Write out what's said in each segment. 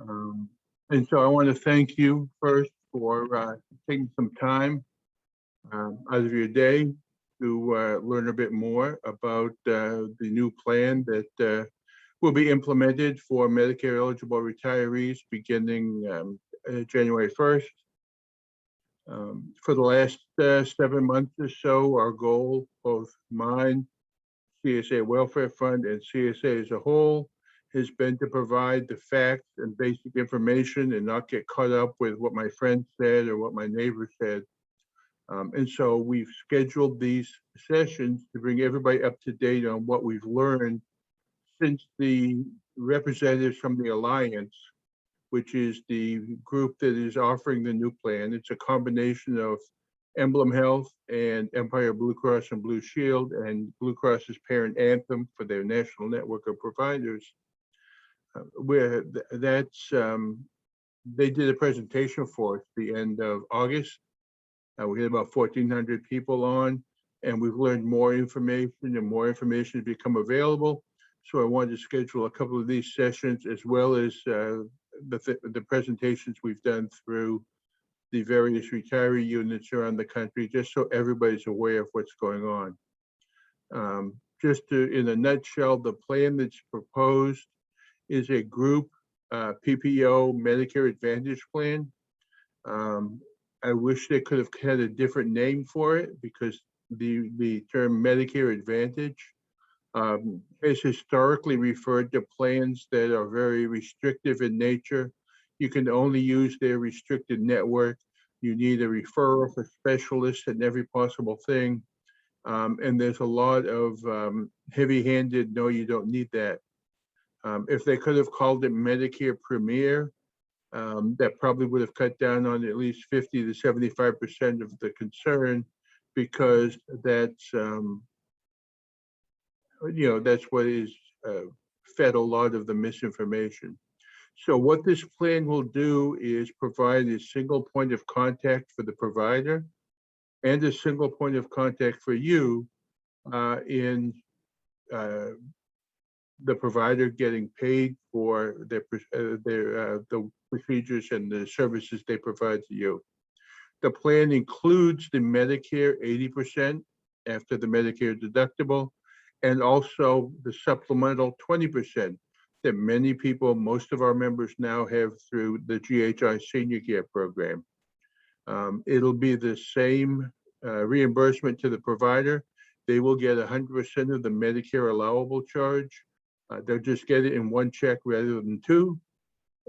Um, and so I want to thank you first for taking some time out of your day to learn a bit more about the new plan that will be implemented for Medicare eligible retirees beginning January 1st. For the last 7 months or so, our goal, both mine, CSA Welfare Fund, and CSA as a whole, has been to provide the facts and basic information and not get caught up with what my friend said or what my neighbor said. And so we've scheduled these sessions to bring everybody up to date on what we've learned since the representatives from the Alliance, which is the group that is offering the new plan. It's a combination of Emblem Health and Empire Blue Cross and Blue Shield and Blue Cross's parent Anthem for their national network of providers. Where that's they did a presentation for us at the end of August. We had about 1,400 people on, and we've learned more information and more information has become available. So I wanted to schedule a couple of these sessions as well as the presentations we've done through the various retiree units around the country, just so everybody's aware of what's going on. Just to, in a nutshell, the plan that's proposed is a group PPO Medicare Advantage plan. I wish they could have had a different name for it because the term Medicare Advantage is historically referred to plans that are very restrictive in nature. You can only use their restricted network. You need a referral for specialists and every possible thing. And there's a lot of heavy-handed, no, you don't need that. If they could have called it Medicare Premier, that probably would have cut down on at least 50 to 75% of the concern, because that's, that's what is fed a lot of the misinformation. So what this plan will do is provide a single point of contact for the provider and a single point of contact for you in the provider getting paid for the procedures and the services they provide to you. The plan includes the Medicare 80% after the Medicare deductible, and also the supplemental 20% that many people, most of our members now have through the GHI Senior Care Program. It'll be the same reimbursement to the provider. They will get 100% of the Medicare allowable charge. They'll just get it in one check rather than two.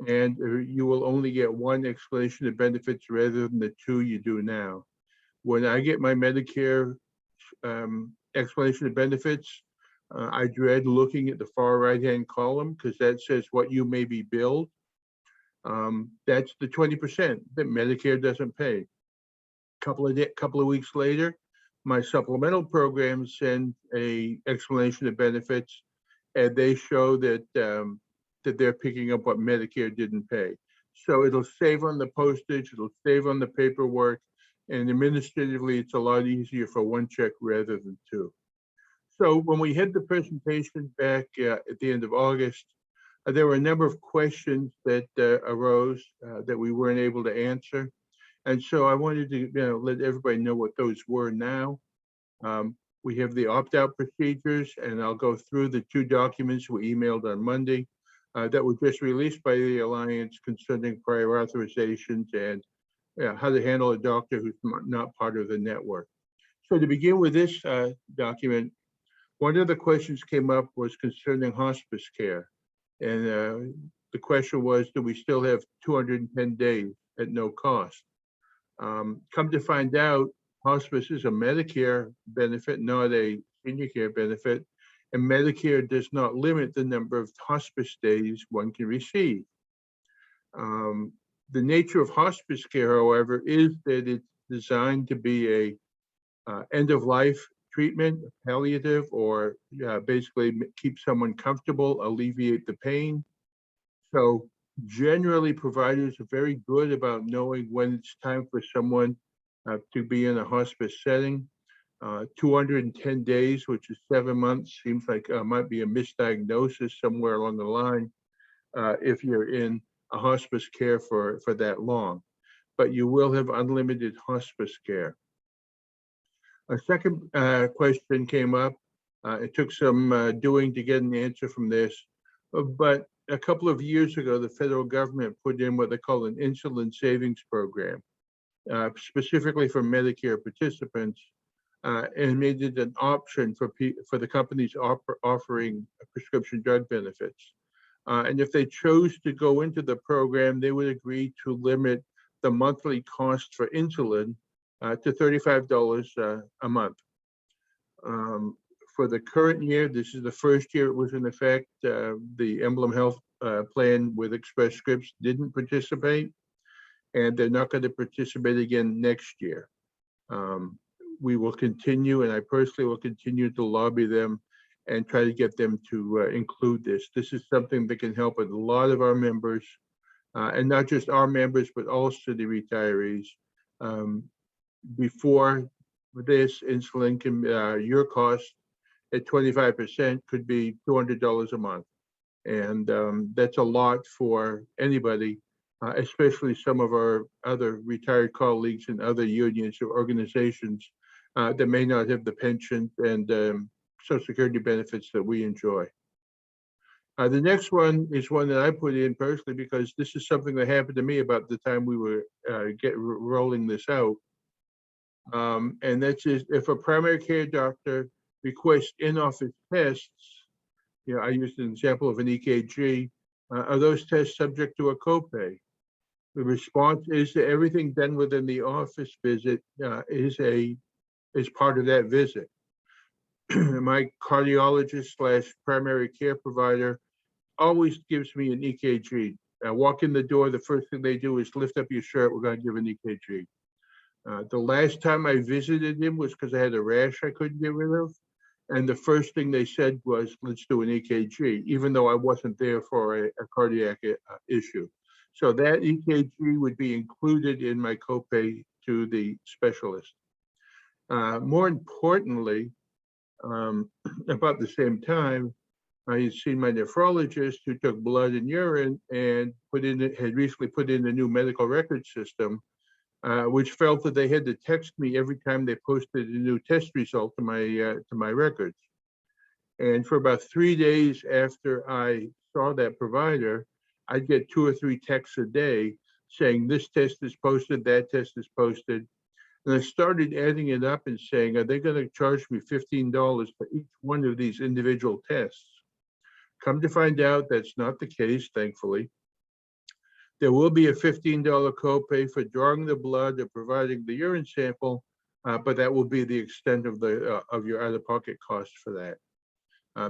And you will only get one explanation of benefits rather than the two you do now. When I get my Medicare explanation of benefits, I dread looking at the far right-hand column because that says what you may be billed. That's the 20% that Medicare doesn't pay. Couple of weeks later, my supplemental program sends a explanation of benefits, and they show that that they're picking up what Medicare didn't pay. So it'll save on the postage, it'll save on the paperwork, and administratively, it's a lot easier for one check rather than two. So when we had the presentation back at the end of August, there were a number of questions that arose that we weren't able to answer. And so I wanted to let everybody know what those were now. We have the opt-out procedures, and I'll go through the two documents we emailed on Monday that were just released by the Alliance concerning prior authorizations and how to handle a doctor who's not part of the network. So to begin with this document, one of the questions came up was concerning hospice care. And the question was, do we still have 210 days at no cost? Come to find out, hospice is a Medicare benefit, not a senior care benefit, and Medicare does not limit the number of hospice days one can receive. The nature of hospice care, however, is that it's designed to be a end-of-life treatment, palliative, or basically keep someone comfortable, alleviate the pain. So generally, providers are very good about knowing when it's time for someone to be in a hospice setting. 210 days, which is 7 months, seems like might be a misdiagnosis somewhere along the line if you're in a hospice care for that long, but you will have unlimited hospice care. A second question came up. It took some doing to get an answer from this, but a couple of years ago, the federal government put in what they call an insulin savings program, specifically for Medicare participants, and made it an option for the companies offering prescription drug benefits. And if they chose to go into the program, they would agree to limit the monthly cost for insulin to $35 a month. For the current year, this is the first year it was in effect. The Emblem Health plan with Express Scripts didn't participate, and they're not going to participate again next year. We will continue, and I personally will continue to lobby them and try to get them to include this. This is something that can help a lot of our members, and not just our members, but also the retirees. Before this, insulin can, your cost at 25% could be $200 a month. And that's a lot for anybody, especially some of our other retired colleagues in other unions or organizations that may not have the pension and Social Security benefits that we enjoy. The next one is one that I put in personally because this is something that happened to me about the time we were rolling this out. And that's if a primary care doctor requests in-office tests, you know, I used an example of an EKG, are those tests subject to a copay? The response is that everything done within the office visit is part of that visit. My cardiologist / primary care provider always gives me an EKG. I walk in the door, the first thing they do is lift up your shirt, we're going to give an EKG. The last time I visited him was because I had a rash I couldn't get rid of. And the first thing they said was, let's do an EKG, even though I wasn't there for a cardiac issue. So that EKG would be included in my copay to the specialist. More importantly, about the same time, I had seen my nephrologist who took blood and urine and had recently put in a new medical record system, which felt that they had to text me every time they posted a new test result to my records. And for about 3 days after I saw that provider, I'd get 2 or 3 texts a day saying this test is posted, that test is posted. And I started adding it up and saying, are they going to charge me $15 for each one of these individual tests? Come to find out, that's not the case, thankfully. There will be a $15 copay for drawing the blood or providing the urine sample, but that will be the extent of your out-of-pocket cost for that.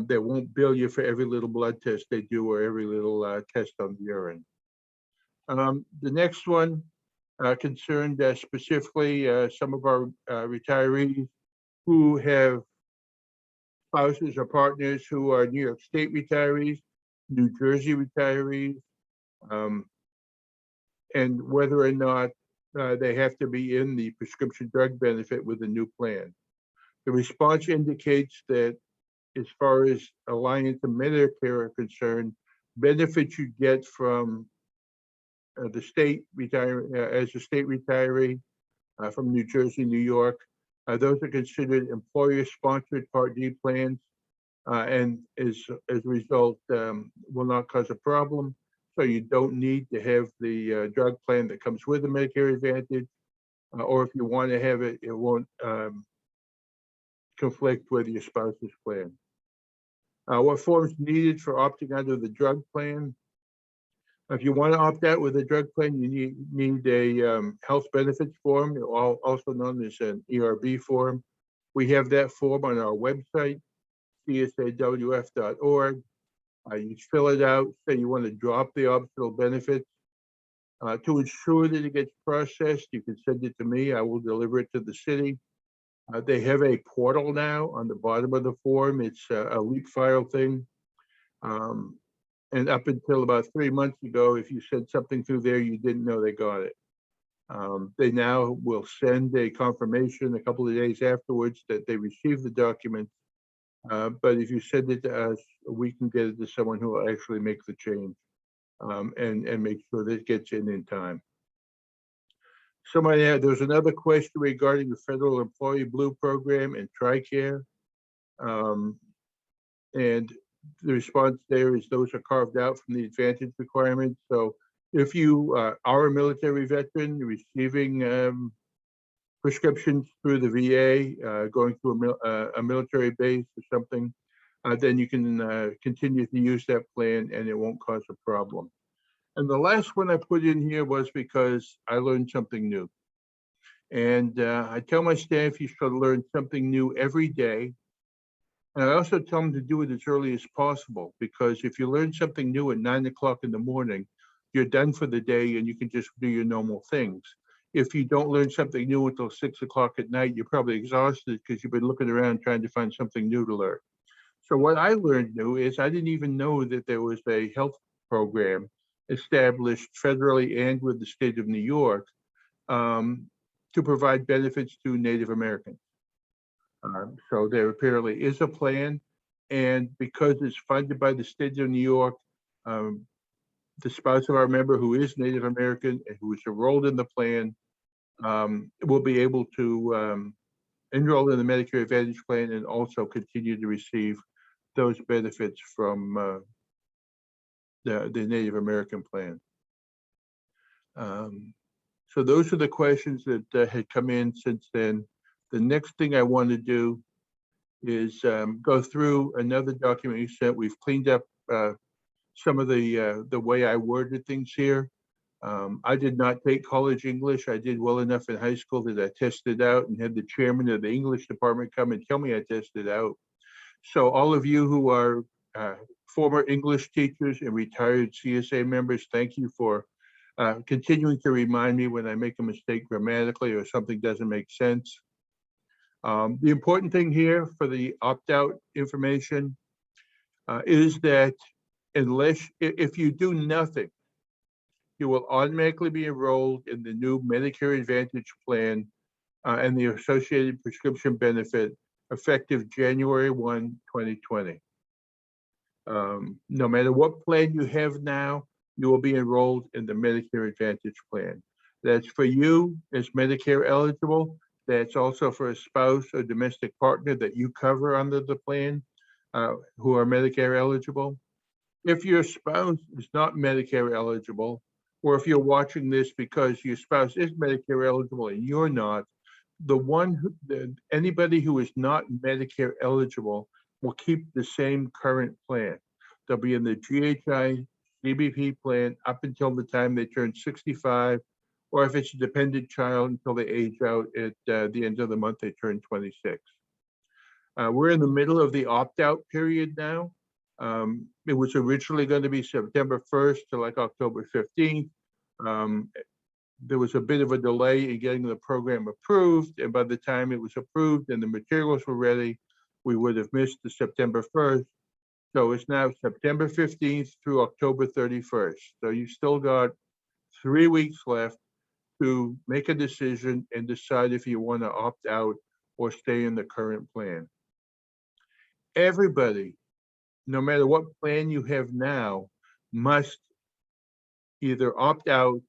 They won't bill you for every little blood test they do or every little test on the urine. The next one concerned specifically some of our retirees who have spouses or partners who are New York State retirees, New Jersey retirees, and whether or not they have to be in the prescription drug benefit with the new plan. The response indicates that as far as Alliance and Medicare are concerned, benefits you get from the state as a state retiree from New Jersey, New York, those are considered employer-sponsored Part D plans, and as a result will not cause a problem. So you don't need to have the drug plan that comes with the Medicare Advantage, or if you want to have it, it won't conflict with your spouse's plan. What forms needed for opting out of the drug plan? If you want to opt out with a drug plan, you need a health benefits form, also known as an ERB form. We have that form on our website, csawf.org. You fill it out, say you want to drop the optional benefits. To ensure that it gets processed, you can send it to me. I will deliver it to the city. They have a portal now on the bottom of the form. It's a leak file thing. And up until about 3 months ago, if you sent something through there, you didn't know they got it. They now will send a confirmation a couple of days afterwards that they received the document. But if you send it to us, we can get it to someone who will actually make the change. and make sure that it gets in time. Somebody had, there was another question regarding the Federal Employee Blue Program and TRICARE. And the response there is those are carved out from the Advantage requirements. So if you are a military veteran receiving prescriptions through the VA, going through a military base or something, then you can continue to use that plan and it won't cause a problem. And the last one I put in here was because I learned something new. And I tell my staff you should learn something new every day. And I also tell them to do it as early as possible, because if you learn something new at 9 o'clock in the morning, you're done for the day and you can just do your normal things. If you don't learn something new until 6 o'clock at night, you're probably exhausted because you've been looking around trying to find something new to learn. So what I learned new is I didn't even know that there was a health program established federally and with the state of New York to provide benefits to Native Americans. So there apparently is a plan, and because it's funded by the state of New York, the spouse of our member who is Native American and who is enrolled in the plan will be able to enroll in the Medicare Advantage plan and also continue to receive those benefits from the Native American plan. So those are the questions that had come in since then. The next thing I want to do is go through another document you sent. We've cleaned up some of the way I worded things here. I did not take college English. I did well enough in high school that I tested out and had the chairman of the English department come and tell me I tested out. So all of you who are former English teachers and retired CSA members, thank you for continuing to remind me when I make a mistake grammatically or something doesn't make sense. The important thing here for the opt-out information is that if you do nothing, you will automatically be enrolled in the new Medicare Advantage plan and the associated prescription benefit effective January 1, 2020. No matter what plan you have now, you will be enrolled in the Medicare Advantage plan. That's for you as Medicare eligible. That's also for a spouse or domestic partner that you cover under the plan who are Medicare eligible. If your spouse is not Medicare eligible, or if you're watching this because your spouse is Medicare eligible and you're not, anybody who is not Medicare eligible will keep the same current plan. They'll be in the GHI CBP plan up until the time they turn 65, or if it's a dependent child until they age out at the end of the month, they turn 26. We're in the middle of the opt-out period now. It was originally going to be September 1st to like October 15th. There was a bit of a delay in getting the program approved, and by the time it was approved and the materials were ready, we would have missed the September 1st. So it's now September 15th through October 31st. So you've still got 3 weeks left to make a decision and decide if you want to opt out or stay in the current plan. Everybody, no matter what plan you have now, must either opt out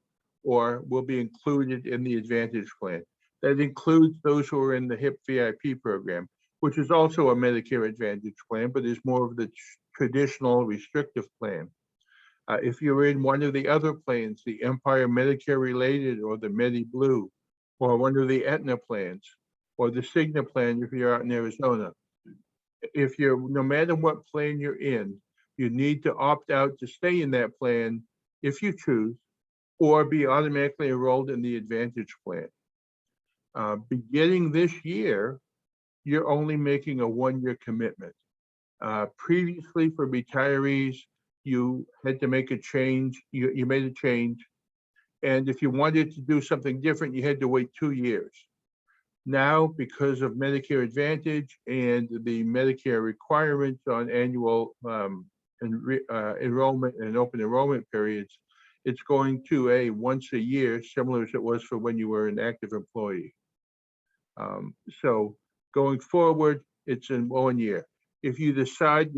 or will be included in the Advantage plan. That includes those who are in the HIP VIP program, which is also a Medicare Advantage plan, but is more of the traditional restrictive plan. If you're in one of the other plans, the Empire Medicare related or the Medi Blue, or one of the Aetna plans, or the Cigna plan if you're out in Arizona, no matter what plan you're in, you need to opt out to stay in that plan if you choose, or be automatically enrolled in the Advantage plan. Beginning this year, you're only making a 1-year commitment. Previously for retirees, you had to make a change, you made a change, and if you wanted to do something different, you had to wait 2 years. Now, because of Medicare Advantage and the Medicare requirements on annual enrollment and open enrollment periods, it's going to a once a year, similar as it was for when you were an active employee. So going forward, it's in 1 year. If you decide,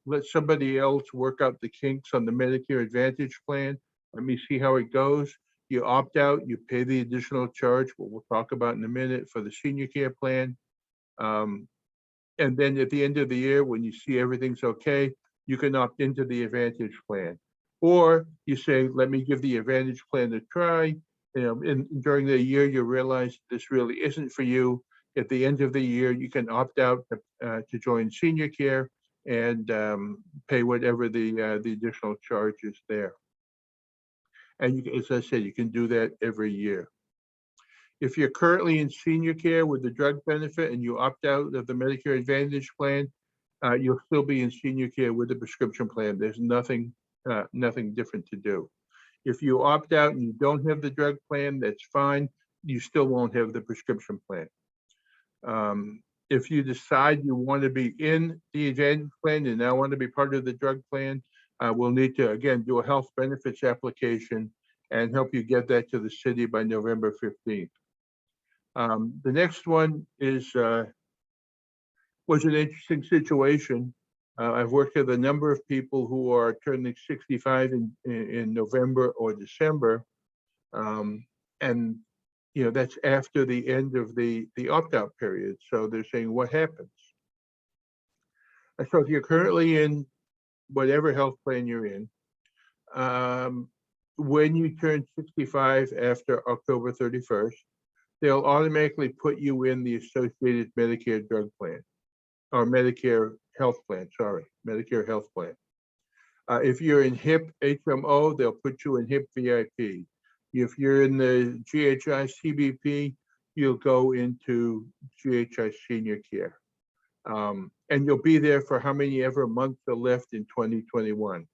let somebody else work out the kinks on the Medicare Advantage plan, let me see how it goes. You opt out, you pay the additional charge, what we'll talk about in a minute for the senior care plan. And then at the end of the year, when you see everything's okay, you can opt into the Advantage plan. Or you say, let me give the Advantage plan a try. And during the year, you realize this really isn't for you. At the end of the year, you can opt out to join senior care and pay whatever the additional charge is there. And as I said, you can do that every year. If you're currently in senior care with the drug benefit and you opt out of the Medicare Advantage plan, you'll still be in senior care with the prescription plan. There's nothing different to do. If you opt out and you don't have the drug plan, that's fine. You still won't have the prescription plan. If you decide you want to be in the Advantage plan and now want to be part of the drug plan, we'll need to, again, do a health benefits application and help you get that to the city by November 15th. The next one was an interesting situation. I've worked with a number of people who are turning 65 in November or December. And that's after the end of the opt-out period. So they're saying, what happens? So if you're currently in whatever health plan you're in, when you turn 65 after October 31st, they'll automatically put you in the associated Medicare drug plan or Medicare health plan, Medicare health plan. If you're in HIP HMO, they'll put you in HIP VIP. If you're in the GHI CBP, you'll go into GHI Senior Care. And you'll be there for how many ever months are left in 2021.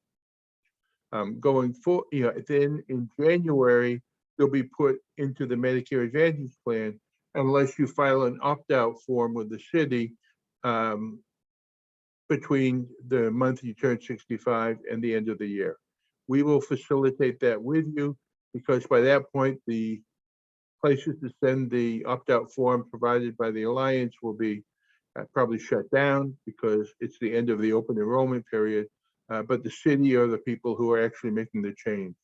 Going forward, then in January, you'll be put into the Medicare Advantage plan unless you file an opt-out form with the city between the month you turn 65 and the end of the year. We will facilitate that with you because by that point, the places to send the opt-out form provided by the Alliance will be probably shut down because it's the end of the open enrollment period. But the city are the people who are actually making the change.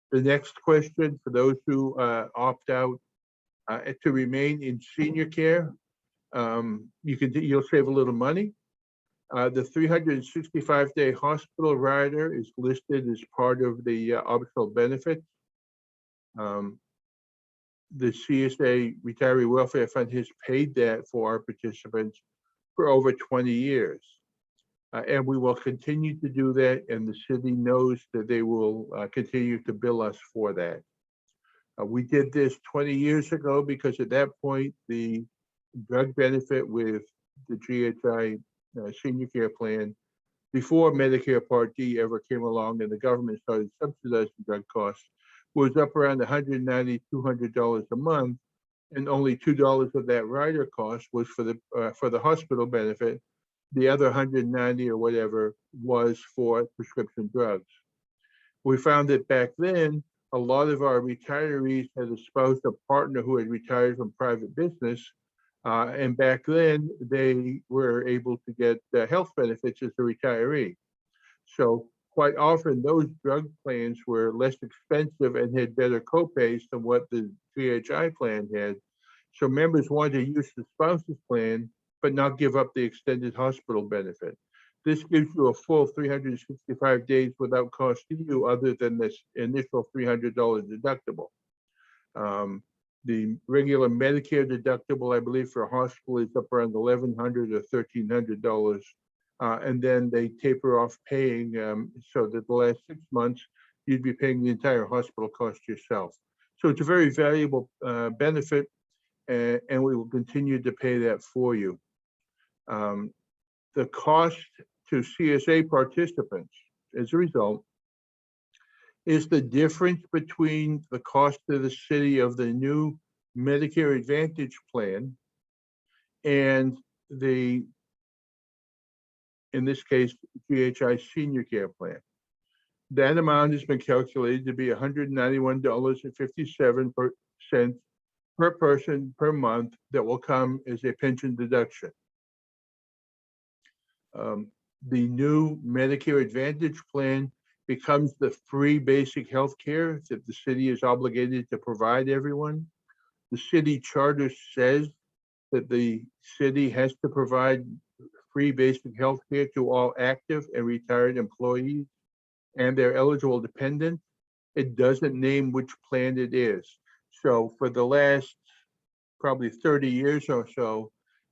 The next question for those who opt out to remain in senior care, you'll save a little money. The 365-day hospital rider is listed as part of the optional benefits. The CSA Retiree Welfare Fund has paid that for our participants for over 20 years. And we will continue to do that, and the city knows that they will continue to bill us for that. We did this 20 years ago because at that point, the drug benefit with the GHI senior care plan, before Medicare Part D ever came along and the government started subsidizing drug costs, was up around $190, $200 a month, and only $2 of that rider cost was for the hospital benefit. The other 190 or whatever was for prescription drugs. We found that back then, a lot of our retirees had a spouse or partner who had retired from private business. And back then, they were able to get health benefits as a retiree. So quite often, those drug plans were less expensive and had better copays than what the GHI plan had. So members wanted to use the spouse's plan, but not give up the extended hospital benefit. This gives you a full 365 days without costing you other than this initial $300 deductible. The regular Medicare deductible, I believe, for a hospital is up around $1,100 or $1,300. And then they taper off paying so that the last 6 months, you'd be paying the entire hospital cost yourself. So it's a very valuable benefit, and we will continue to pay that for you. The cost to CSA participants, as a result, is the difference between the cost to the city of the new Medicare Advantage plan and the, in this case, GHI Senior Care Plan. That amount has been calculated to be $191.57 per person per month that will come as a pension deduction. The new Medicare Advantage plan becomes the free basic health care that the city is obligated to provide everyone. The city charter says that the city has to provide free basic health care to all active and retired employees and their eligible dependents. It doesn't name which plan it is. So for the last probably 30 years or so,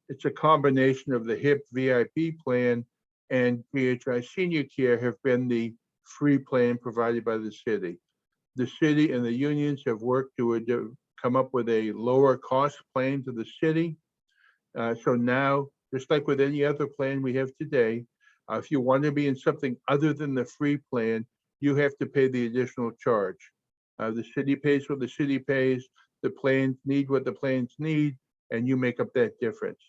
it's a combination of the HIP VIP plan and PHI Senior Care have been the free plan provided by the city. The city and the unions have worked to come up with a lower cost plan to the city. So now, just like with any other plan we have today, if you want to be in something other than the free plan, you have to pay the additional charge. The city pays what the city pays, the plans need what the plans need, and you make up that difference.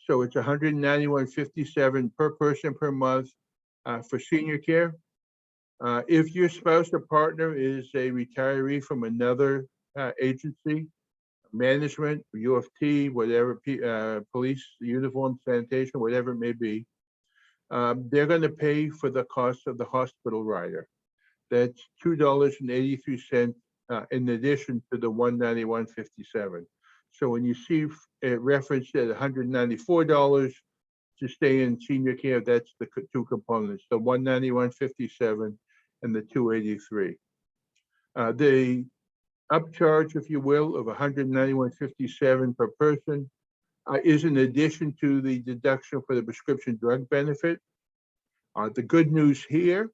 So it's $191.57 per person per month for senior care. If your spouse or partner is a retiree from another agency, management, UFT, whatever, police, uniform, sanitation, whatever it may be, they're going to pay for the cost of the hospital rider. That's $2.83 in addition to the $191.57. So when you see it referenced at $194 to stay in senior care, that's the two components, the $191.57 and the $283. The upcharge, if you will, of $191.57 per person is in addition to the deduction for the prescription drug benefit. The good news here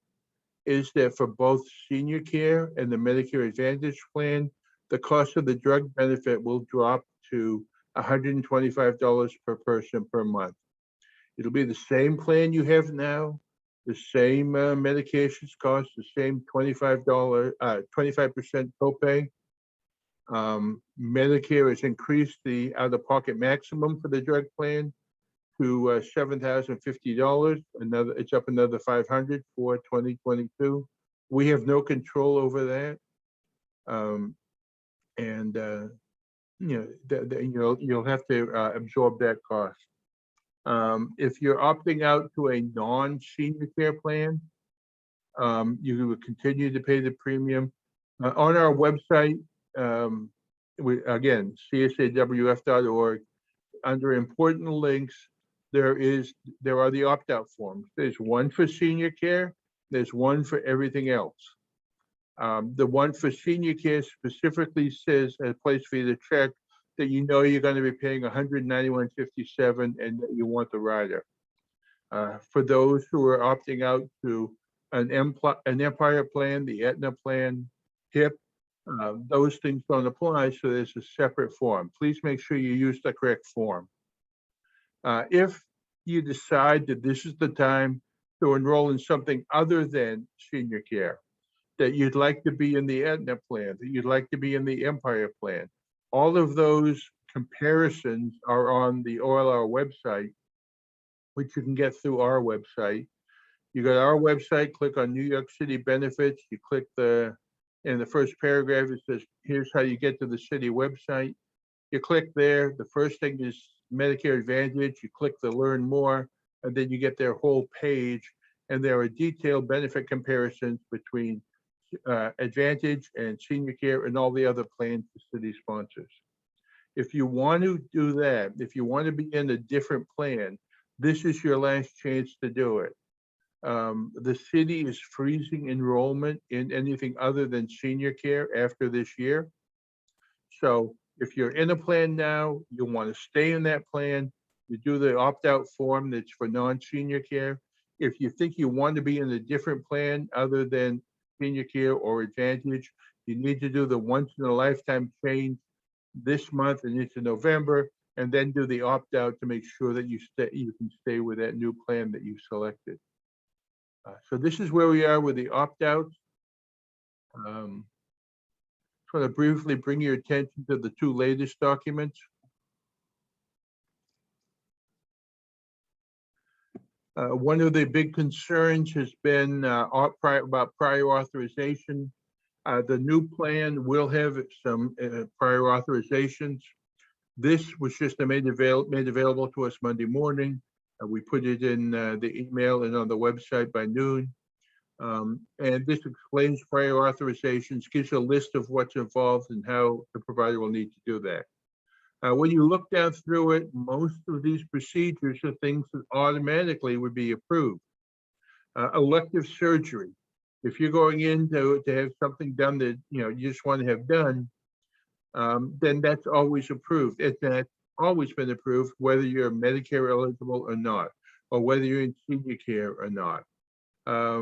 is that for both senior care and the Medicare Advantage plan, the cost of the drug benefit will drop to $125 per person per month. It'll be the same plan you have now, the same medications cost, the same $25, 25% copay. Medicare has increased the out-of-pocket maximum for the drug plan to $7,050. It's up another $500 for 2022. We have no control over that, you'll have to absorb that cost. If you're opting out to a non-senior care plan, you will continue to pay the premium. On our website, again, csawf.org, under important links, there are the opt-out forms. There's one for senior care, there's one for everything else. The one for senior care specifically says a place for you to check that you know you're going to be paying $191.57 and that you want the rider. For those who are opting out to an Empire plan, the Aetna plan, HIP, those things don't apply, so there's a separate form. Please make sure you use the correct form. If you decide that this is the time to enroll in something other than senior care, that you'd like to be in the Aetna plan, that you'd like to be in the Empire plan, all of those comparisons are on the OLR website, which you can get through our website. You go to our website, click on New York City benefits, you click in the first paragraph, it says, here's how you get to the city website. You click there, the first thing is Medicare Advantage, you click the learn more, and then you get their whole page, and there are detailed benefit comparisons between Advantage and senior care and all the other plans the city sponsors. If you want to do that, if you want to be in a different plan, this is your last chance to do it. The city is freezing enrollment in anything other than senior care after this year. So if you're in a plan now, you want to stay in that plan, you do the opt-out form that's for non-senior care. If you think you want to be in a different plan other than senior care or Advantage, you need to do the once in a lifetime change this month and into November, and then do the opt-out to make sure that you can stay with that new plan that you selected. So this is where we are with the opt-outs. Just want to briefly bring your attention to the two latest documents. One of the big concerns has been about prior authorization. The new plan will have some prior authorizations. This was just made available to us Monday morning. We put it in the email and on the website by noon. And this explains prior authorizations, gives a list of what's involved and how the provider will need to do that. When you look down through it, most of these procedures are things that automatically would be approved. Elective surgery. If you're going in to have something done that you just want to have done, then that's always approved. That's always been approved, whether you're Medicare eligible or not, or whether you're in senior care or not.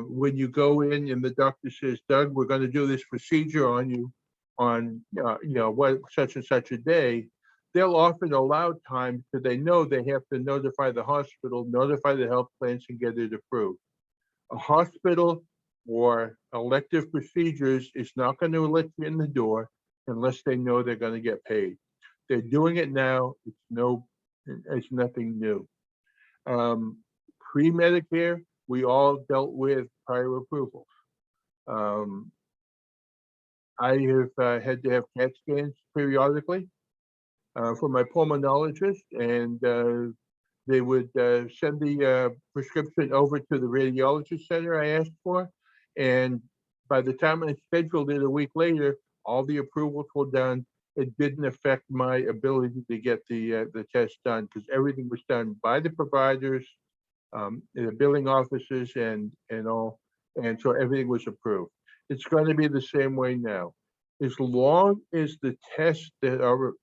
When you go in and the doctor says, Doug, we're going to do this procedure on you on what such and such a day, they'll often allow time because they know they have to notify the hospital, notify the health plans, and get it approved. A hospital or elective procedures is not going to let you in the door unless they know they're going to get paid. They're doing it now. It's nothing new. Pre-Medicare, we all dealt with prior approvals. I have had to have CAT scans periodically for my pulmonologist, and they would send the prescription over to the radiology center I asked for. And by the time I scheduled it a week later, all the approvals were done. It didn't affect my ability to get the test done because everything was done by the providers, the billing offices, and all. And so everything was approved. It's going to be the same way now. As long as the tests that are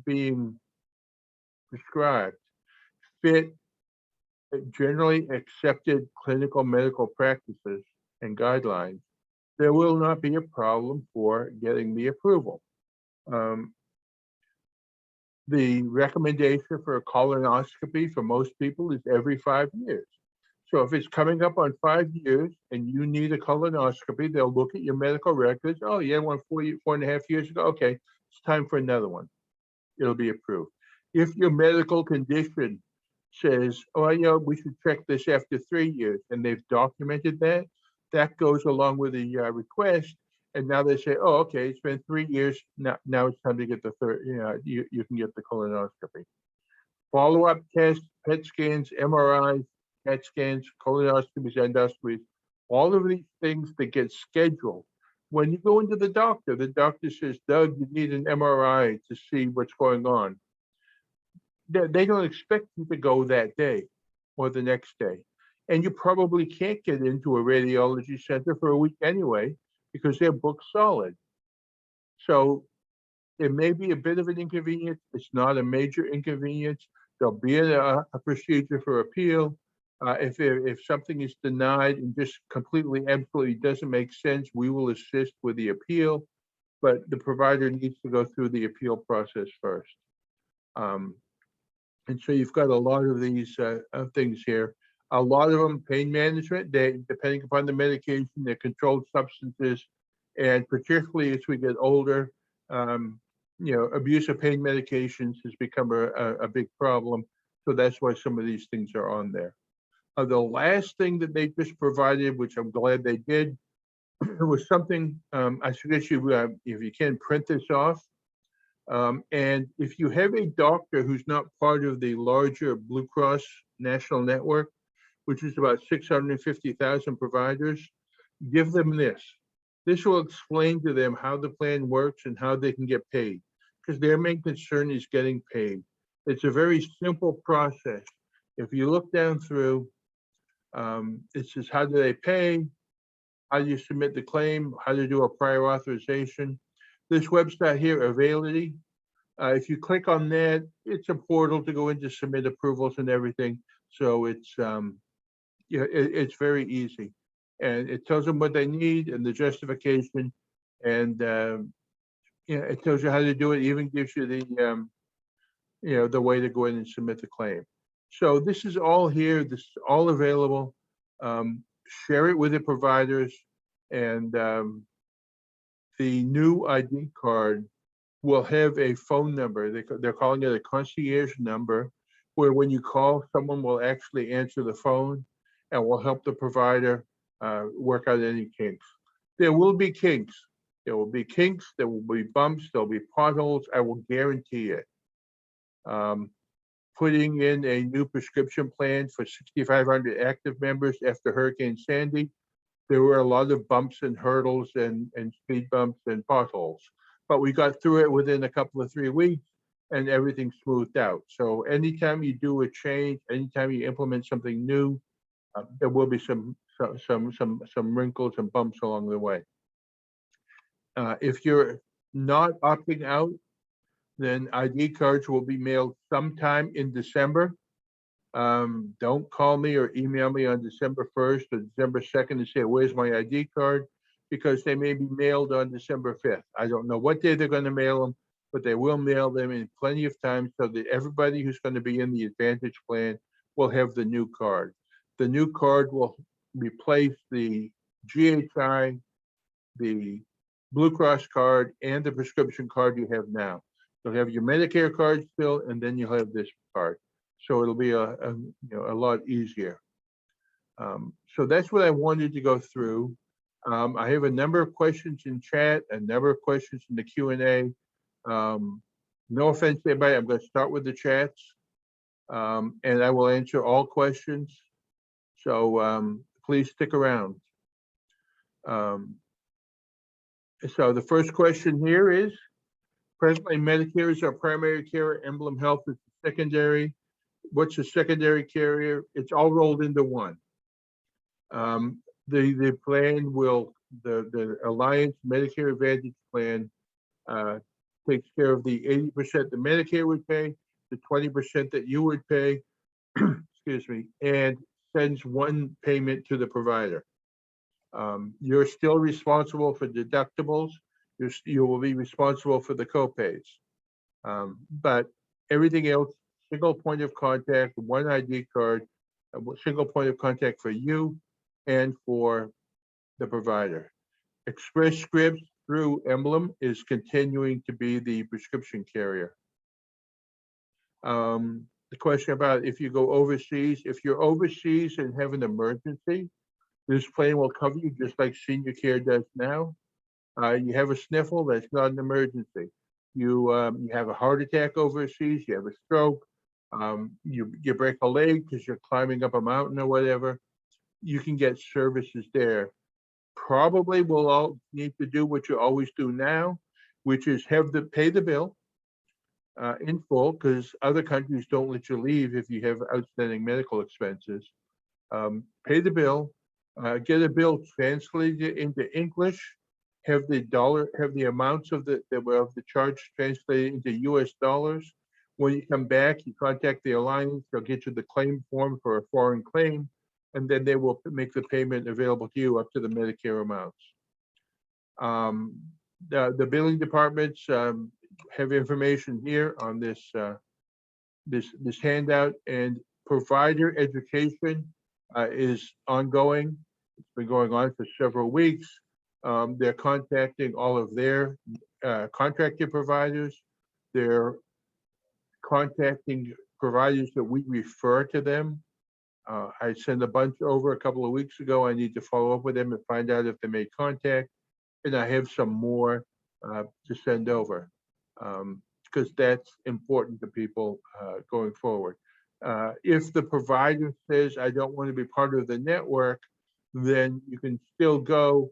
being prescribed fit generally accepted clinical medical practices and guidelines, there will not be a problem for getting the approval. The recommendation for a colonoscopy for most people is every 5 years. So if it's coming up on 5 years and you need a colonoscopy, they'll look at your medical records. Oh, you had one 4.5 years ago. Okay, it's time for another one. It'll be approved. If your medical condition says, oh, we should check this after 3 years, and they've documented that, that goes along with the request. And now they say, oh, okay, it's been 3 years. Now it's time to get the third, you can get the colonoscopy. Follow-up tests, PET scans, MRIs, CAT scans, colonoscopies, endoscopies, all of these things that get scheduled. When you go into the doctor says, Doug, you need an MRI to see what's going on. They don't expect you to go that day or the next day. And you probably can't get into a radiology center for a week anyway, because they're booked solid. So it may be a bit of an inconvenience. It's not a major inconvenience. There'll be a procedure for appeal. If something is denied and just completely, absolutely doesn't make sense, we will assist with the appeal, but the provider needs to go through the appeal process first. And so you've got a lot of these things here. A lot of them, pain management, depending upon the medication, they're controlled substances, and particularly as we get older, abuse of pain medications has become a big problem. So that's why some of these things are on there. The last thing that they just provided, which I'm glad they did, was something I suggest you, if you can, print this off. And if you have a doctor who's not part of the larger Blue Cross national network, which is about 650,000 providers, give them this. This will explain to them how the plan works and how they can get paid, because their main concern is getting paid. It's a very simple process. If you look down through, it says, how do they pay? How do you submit the claim? How to do a prior authorization? This website here, Availity, if you click on that, it's a portal to go in to submit approvals and everything. So it's it's very easy, and it tells them what they need and the justification, and it tells you how to do it. Even gives you the way to go in and submit the claim. So this is all here. This is all available. Share it with the providers, and the new ID card will have a phone number. They're calling it a concierge number, where when you call, someone will actually answer the phone and will help the provider work out any kinks. There will be kinks. There will be kinks. There will be bumps. There'll be potholes. I will guarantee it. putting in a new prescription plan for 6,500 active members after Hurricane Sandy. There were a lot of bumps and hurdles and speed bumps and potholes, but we got through it within a couple of 3 weeks and everything smoothed out. So anytime you do a change, anytime you implement something new, there will be some wrinkles and bumps along the way. If you're not opting out, then ID cards will be mailed sometime in December. Don't call me or email me on December 1st or December 2nd and say, where's my ID card? Because they may be mailed on December 5th. I don't know what day they're going to mail them, but they will mail them in plenty of time so that everybody who's going to be in the Advantage plan will have the new card. The new card will replace the GHI, the Blue Cross card, and the prescription card you have now. You'll have your Medicare card still, and then you'll have this card. So it'll be a lot easier. So that's what I wanted to go through. I have a number of questions in chat, a number of questions in the Q&A. No offense to anybody, I'm going to start with the chats, and I will answer all questions. So please stick around. So the first question here is, presently Medicare is our primary care, Emblem Health is secondary. What's a secondary carrier? It's all rolled into one. The plan will, the Alliance Medicare Advantage plan takes care of the 80% the Medicare would pay, the 20% that you would pay, excuse me, and sends one payment to the provider. You're still responsible for deductibles. You will be responsible for the copays. But everything else, single point of contact, one ID card, a single point of contact for you and for the provider. Express Scripts through Emblem is continuing to be the prescription carrier. The question about if you go overseas, if you're overseas and have an emergency, this plan will cover you just like senior care does now. You have a sniffle, that's not an emergency. You have a heart attack overseas, you have a stroke, you break a leg because you're climbing up a mountain or whatever, you can get services there. Probably we'll all need to do what you always do now, which is pay the bill in full, because other countries don't let you leave if you have outstanding medical expenses. Pay the bill, get a bill translated into English, have the amounts of the charge translated into US dollars. When you come back, you contact the Alliance, they'll get you the claim form for a foreign claim, and then they will make the payment available to you up to the Medicare amounts. The billing departments have information here on this handout, and provider education is ongoing. It's been going on for several weeks. They're contacting all of their contracted providers. They're contacting providers that we refer to them. I sent a bunch over a couple of weeks ago. I need to follow up with them and find out if they made contact. And I have some more to send over, because that's important to people going forward. If the provider says, I don't want to be part of the network, then you can still go.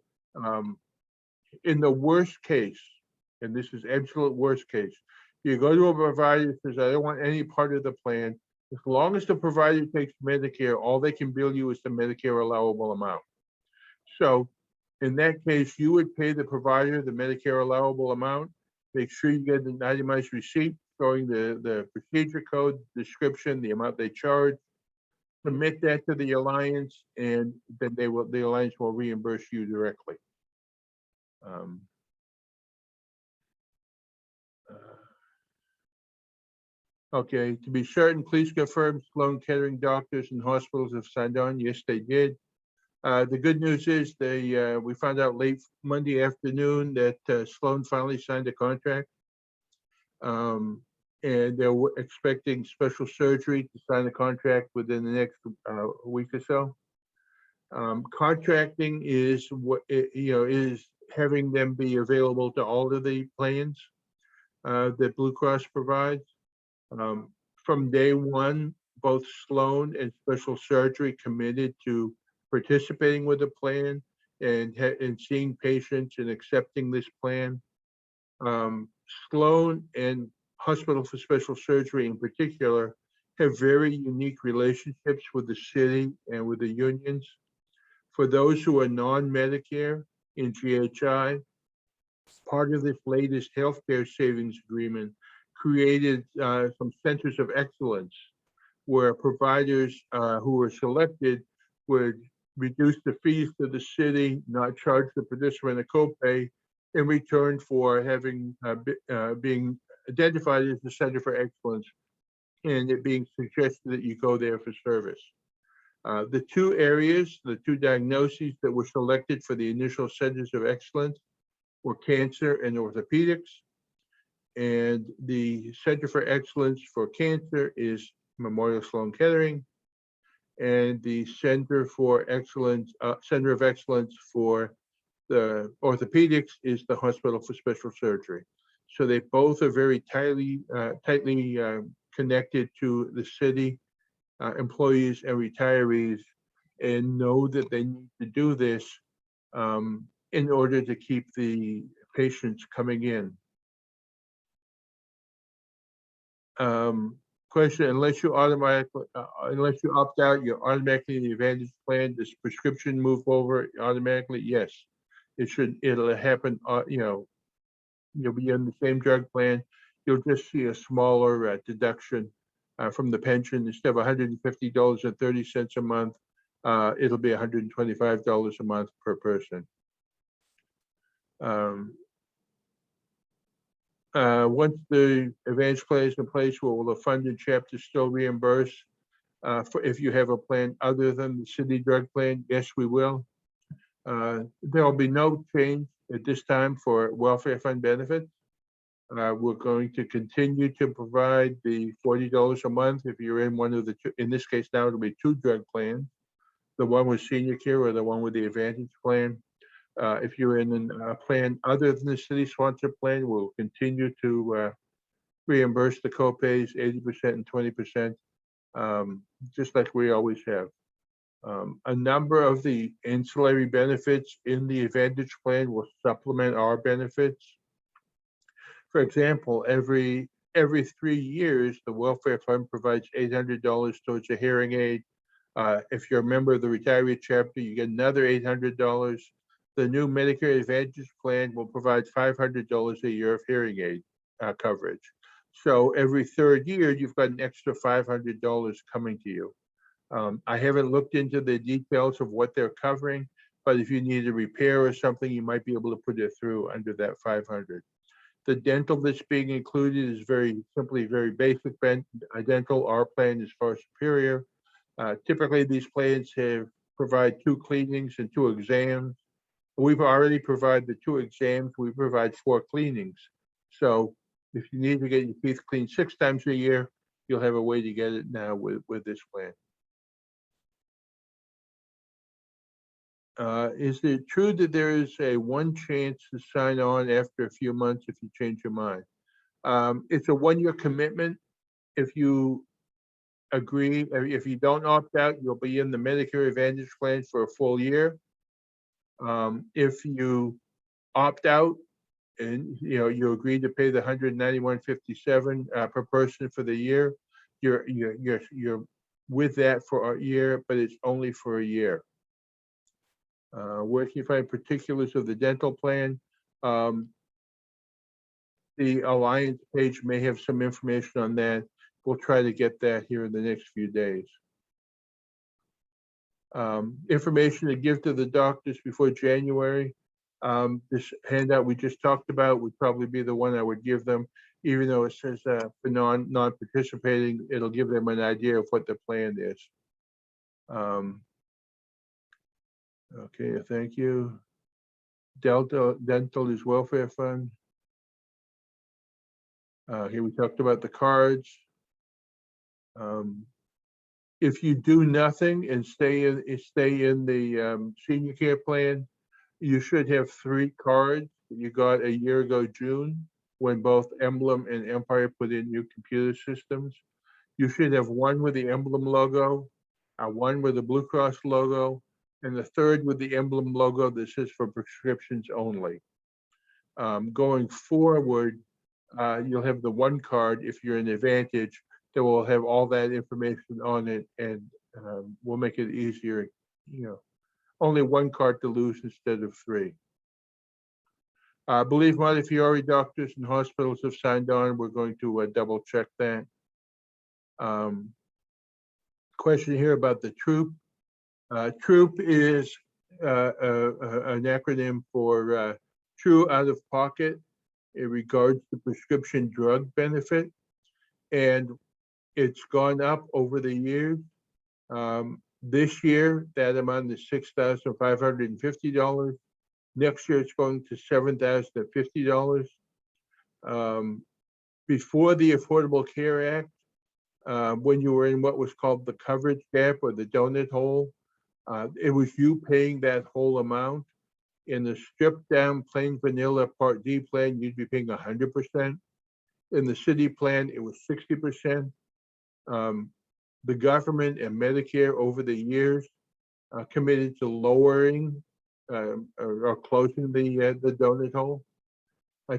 In the worst case, and this is absolute worst case, you go to a provider that says, I don't want any part of the plan. As long as the provider takes Medicare, all they can bill you is the Medicare allowable amount. So in that case, you would pay the provider the Medicare allowable amount. Make sure you get an itemized receipt showing the procedure code, description, the amount they charge. Submit that to the Alliance, and then the Alliance will reimburse you directly. Okay, to be certain, please confirm Sloan Kettering doctors and hospitals have signed on. Yes, they did. The good news is we found out late Monday afternoon that Sloan finally signed a contract. And they're expecting special surgery to sign a contract within the next week or so. Contracting is is having them be available to all of the plans that Blue Cross provides. From day one, both Sloan and Special Surgery committed to participating with the plan and seeing patients and accepting this plan. Sloan and Hospital for Special Surgery in particular have very unique relationships with the city and with the unions. For those who are non-Medicare in GHI, part of this latest healthcare savings agreement created some centers of excellence where providers who were selected would reduce the fees to the city, not charge the participant a copay, in return for having being identified as the Center for Excellence and it being suggested that you go there for service. The two diagnoses that were selected for the initial Centers of Excellence were cancer and orthopedics. And the Center for Excellence for Cancer is Memorial Sloan Kettering. And the Center of Excellence for the orthopedics is the Hospital for Special Surgery. So they both are very tightly connected to the city employees and retirees and know that they need to do this in order to keep the patients coming in. Question, unless you opt out, you're automatically in the Advantage plan. Does prescription move over automatically? Yes, it'll happen, you'll be in the same drug plan. You'll just see a smaller deduction from the pension. Instead of $150.30 a month, it'll be $125 a month per person. Once the Advantage plan is in place, will the funded chapter still reimburse if you have a plan other than the city drug plan? Yes, we will. There will be no change at this time for welfare fund benefits. We're going to continue to provide the $40 a month if you're in one of the two, in this case now it'll be two drug plans, the one with senior care or the one with the Advantage plan. If you're in a plan other than the city sponsored plan, we'll continue to reimburse the copays 80% and 20%, just like we always have. A number of the ancillary benefits in the Advantage plan will supplement our benefits. For example, every 3 years, the welfare fund provides $800 towards a hearing aid. If you're a member of the retiree chapter, you get another $800. The new Medicare Advantage plan will provide $500 a year of hearing aid coverage. So every third year, you've got an extra $500 coming to you. I haven't looked into the details of what they're covering, but if you need a repair or something, you might be able to put it through under that 500. The dental that's being included is very basic dental. Our plan is far superior. Typically, these plans provide 2 cleanings and 2 exams. We've already provided the 2 exams. We provide 4 cleanings. So if you need to get your teeth cleaned 6 times a year, you'll have a way to get it now with this plan. Is it true that there is a 1 chance to sign on after a few months if you change your mind? It's a 1-year commitment. If you agree, if you don't opt out, you'll be in the Medicare Advantage plan for a full year. If you opt out and you agree to pay the $191.57 per person for the year, you're with that for a year, but it's only for a year. Where can you find particulars of the dental plan? The Alliance page may have some information on that. We'll try to get that here in the next few days. Information to give to the doctors before January. This handout we just talked about would probably be the one I would give them, even though it says for non-participating, it'll give them an idea of what the plan is. Okay, thank you. Dental is welfare fund. Here we talked about the cards. If you do nothing and stay in the senior care plan, you should have 3 cards that you got a year ago, June, when both Emblem and Empire put in new computer systems. You should have one with the emblem logo, one with the Blue Cross logo, and the third with the emblem logo that says for prescriptions only. Going forward, you'll have the one card if you're in Advantage that will have all that information on it, and we'll make it easier. Only one card to lose instead of three. I believe Montefiore doctors and hospitals have signed on. We're going to double check that. Question here about the TROOP. TROOP is an acronym for True Out of Pocket in regards to prescription drug benefit, and it's gone up over the years. This year, that amount is $6,550. Next year, it's going to $7,050. Before the Affordable Care Act, when you were in what was called the coverage gap or the donut hole, it was you paying that whole amount. In the stripped down plain vanilla Part D plan, you'd be paying 100%. In the city plan, it was 60%. The government and Medicare over the years committed to lowering or closing the donut hole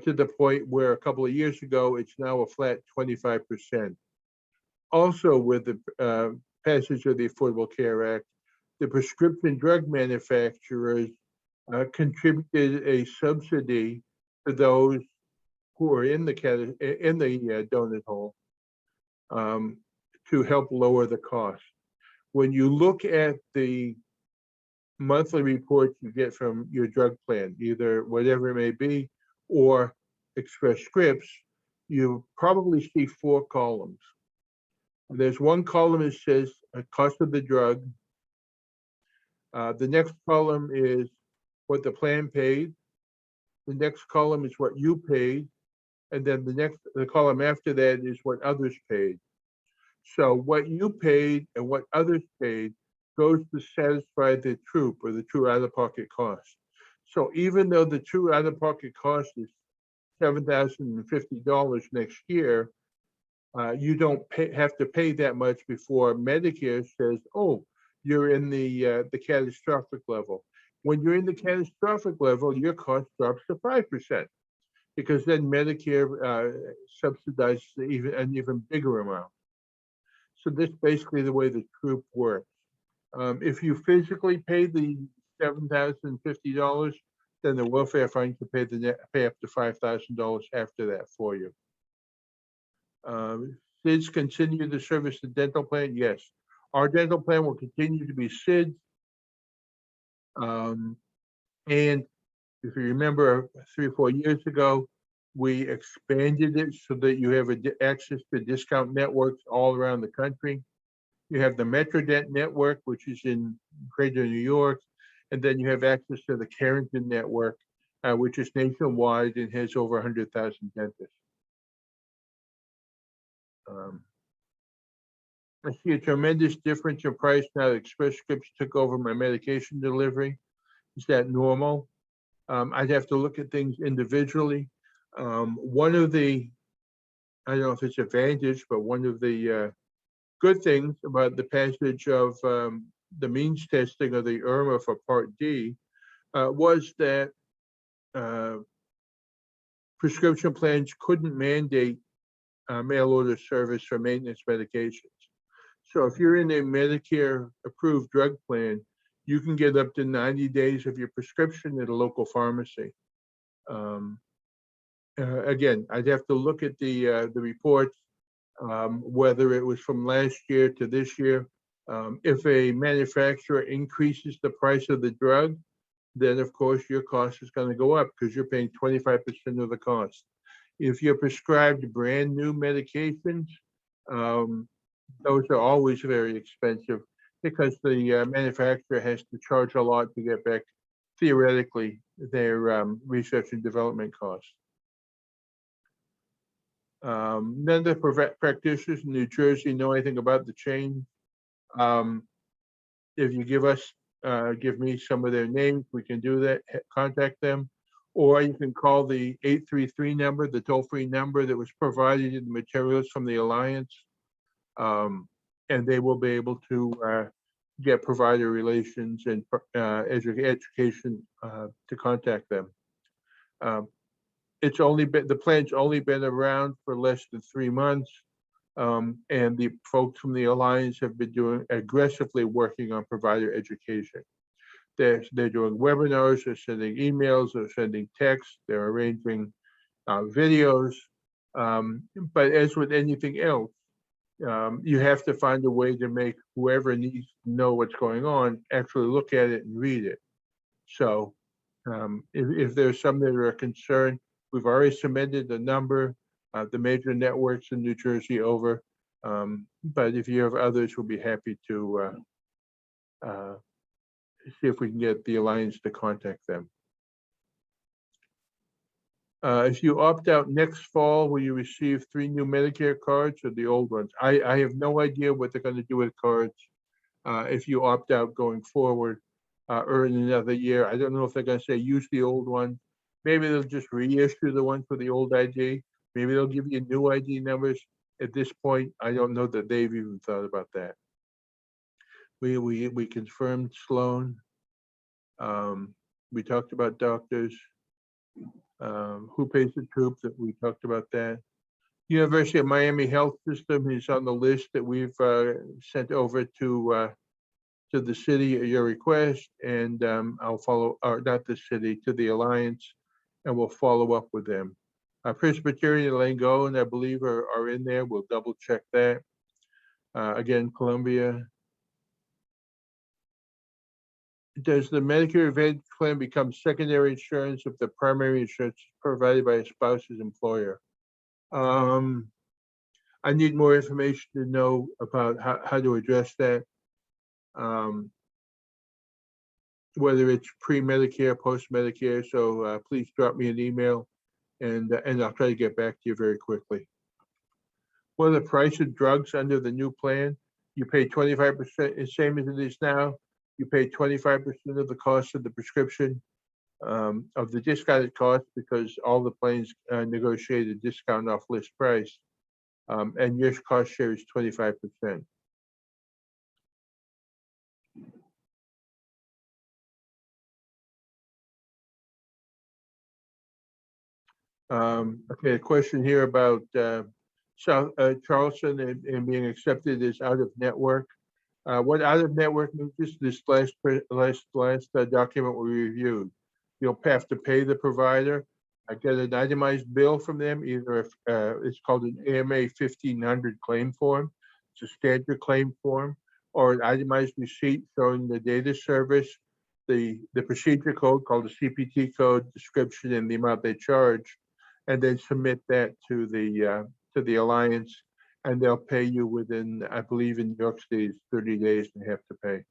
to the point where a couple of years ago, it's now a flat 25%. Also, with the passage of the Affordable Care Act, the prescription drug manufacturers contributed a subsidy to those who are in the donut hole to help lower the cost. When you look at the monthly reports you get from your drug plan, either whatever it may be, or Express Scripts, you probably see 4 columns. There's one column that says cost of the drug. The next column is what the plan paid. The next column is what you paid. And then the column after that is what others paid. So what you paid and what others paid goes to satisfy the TROOP, or the true out-of-pocket cost. So even though the true out-of-pocket cost is $7,050 next year, you don't have to pay that much before Medicare says, oh, you're in the catastrophic level. When you're in the catastrophic level, your cost drops to 5%, because then Medicare subsidizes an even bigger amount. So this is basically the way the TROOP works. If you physically pay the $7,050, then the welfare fund can pay up to $5,000 after that for you. SIDS continue to service the dental plan? Yes. Our dental plan will continue to be SIDS. And if you remember 3 or 4 years ago, we expanded it so that you have access to discount networks all around the country. You have the MetroDent network, which is in Greater New York, and then you have access to the Carrington network, which is nationwide and has over 100,000 dentists. I see a tremendous difference in price now that Express Scripts took over my medication delivery. Is that normal? I'd have to look at things individually. One of the, I don't know if it's advantage, but one of the good things about the passage of the means testing of the IRMA for Part D was that prescription plans couldn't mandate mail order service for maintenance medications. So if you're in a Medicare approved drug plan, you can get up to 90 days of your prescription at a local pharmacy. Again, I'd have to look at the reports, whether it was from last year to this year. If a manufacturer increases the price of the drug, then of course your cost is going to go up because you're paying 25% of the cost. If you're prescribed brand new medications, those are always very expensive because the manufacturer has to charge a lot to get back, theoretically, their research and development costs. None of the practitioners in New Jersey know anything about the change. If you give me some of their names, we can do that, contact them. Or you can call the 833 number, the toll-free number that was provided in the materials from the Alliance. And they will be able to get provider relations and education to contact them. Um, the plan's only been around for less than 3 months. And the folks from the Alliance have been doing aggressively working on provider education. They're doing webinars, they're sending emails, they're sending texts, they're arranging videos. But as with anything else, you have to find a way to make whoever needs to know what's going on actually look at it and read it. So if there's some that are a concern, we've already submitted the number, the major networks in New Jersey over. But if you have others, we'll be happy to see if we can get the Alliance to contact them. If you opt out next fall, will you receive 3 new Medicare cards or the old ones? I have no idea what they're going to do with cards if you opt out going forward or in another year. I don't know if they're going to say use the old one. Maybe they'll just reissue the one for the old ID. Maybe they'll give you new ID numbers. At this point, I don't know that they've even thought about that. We confirmed Sloan. We talked about doctors. Who pays the troops? That we talked about that. University of Miami Health System is on the list that we've sent over to the city at your request, and I'll follow, or not the city, to the Alliance, and we'll follow up with them. Presbyterian and Langone, I believe, are in there. We'll double check that. Again, Columbia. Does the Medicare Advantage plan become secondary insurance if the primary insurance is provided by a spouse's employer? I need more information to know about how to address that. Whether it's pre-Medicare, post-Medicare, so please drop me an email and I'll try to get back to you very quickly. What are the price of drugs under the new plan? You pay 25%, the same as it is now. You pay 25% of the cost of the prescription, of the discounted cost, because all the plans negotiate a discount off list price, and your cost share is 25%. Okay, a question here about South Charleston and being accepted as out of network. What out of network means, this last document we reviewed. You'll have to pay the provider. I get an itemized bill from them, either if it's called an AMA 1500 claim form, it's a standard claim form, or an itemized receipt showing the data service, the procedure code called the CPT code, description, and the amount they charge, and then submit that to the Alliance, and they'll pay you within, I believe in New York State, 30 days they have to pay.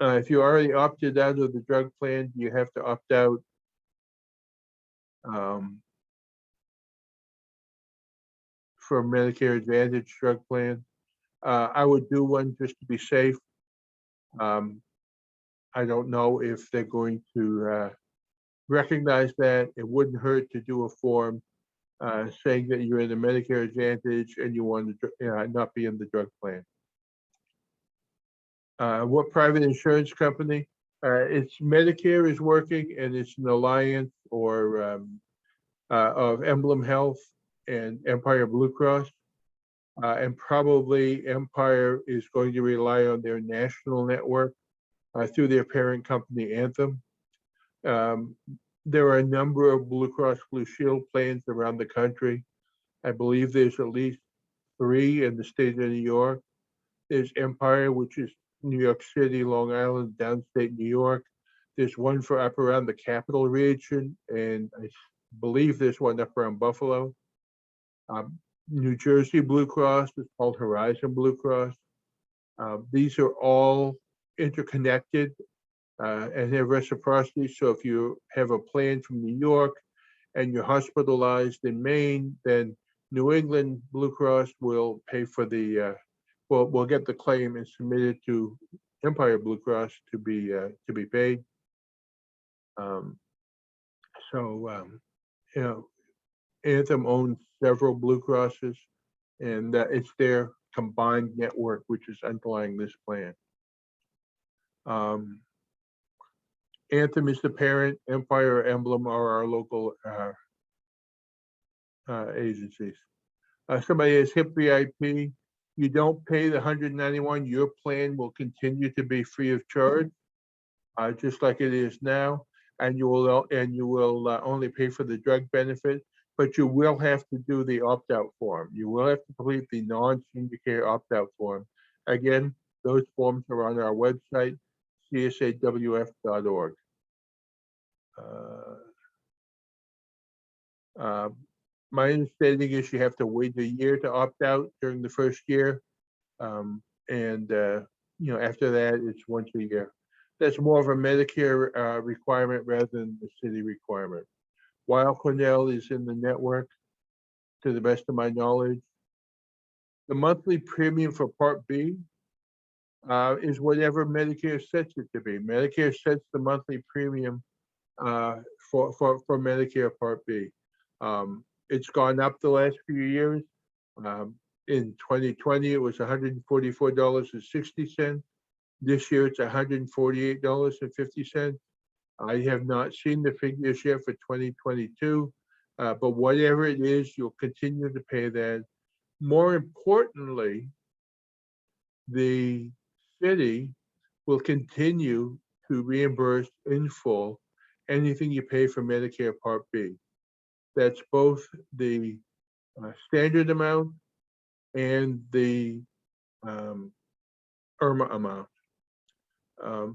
If you already opted out of the drug plan, you have to opt out for Medicare Advantage drug plan. I would do one just to be safe. I don't know if they're going to recognize that. It wouldn't hurt to do a form saying that you're in the Medicare Advantage and you want to not be in the drug plan. What private insurance company? It's Medicare is working, and it's an alliance or of Emblem Health and Empire Blue Cross. And probably Empire is going to rely on their national network through their parent company, Anthem. There are a number of Blue Cross Blue Shield plans around the country. I believe there's at least 3 in the state of New York. There's Empire, which is New York City, Long Island, downstate New York. There's one for up around the capital region, and I believe there's one up around Buffalo. New Jersey Blue Cross is called Horizon Blue Cross. These are all interconnected and have reciprocity. So if you have a plan from New York and you're hospitalized in Maine, then New England Blue Cross will pay for the, we'll get the claim and submit it to Empire Blue Cross to be paid. You know, Anthem owns several Blue Crosses, and it's their combined network which is underlying this plan. Anthem is the parent. Empire or Emblem are our local agencies. Somebody has HIP VIP. You don't pay the $191. Your plan will continue to be free of charge, just like it is now, and you will only pay for the drug benefit. But you will have to do the opt-out form. You will have to complete the non-senior care opt-out form. Again, those forms are on our website, csawf.org. My understanding is you have to wait a year to opt out during the first year. After that, it's once a year. That's more of a Medicare requirement rather than the city requirement. Weill Cornell is in the network, to the best of my knowledge. The monthly premium for Part B is whatever Medicare sets it to be. Medicare sets the monthly premium for Medicare Part B. It's gone up the last few years. In 2020, it was $144.60. This year, it's $148.50. I have not seen the figures yet for 2022, but whatever it is, you'll continue to pay that. More importantly, the city will continue to reimburse in full anything you pay for Medicare Part B. That's both the standard amount and the IRMA amount.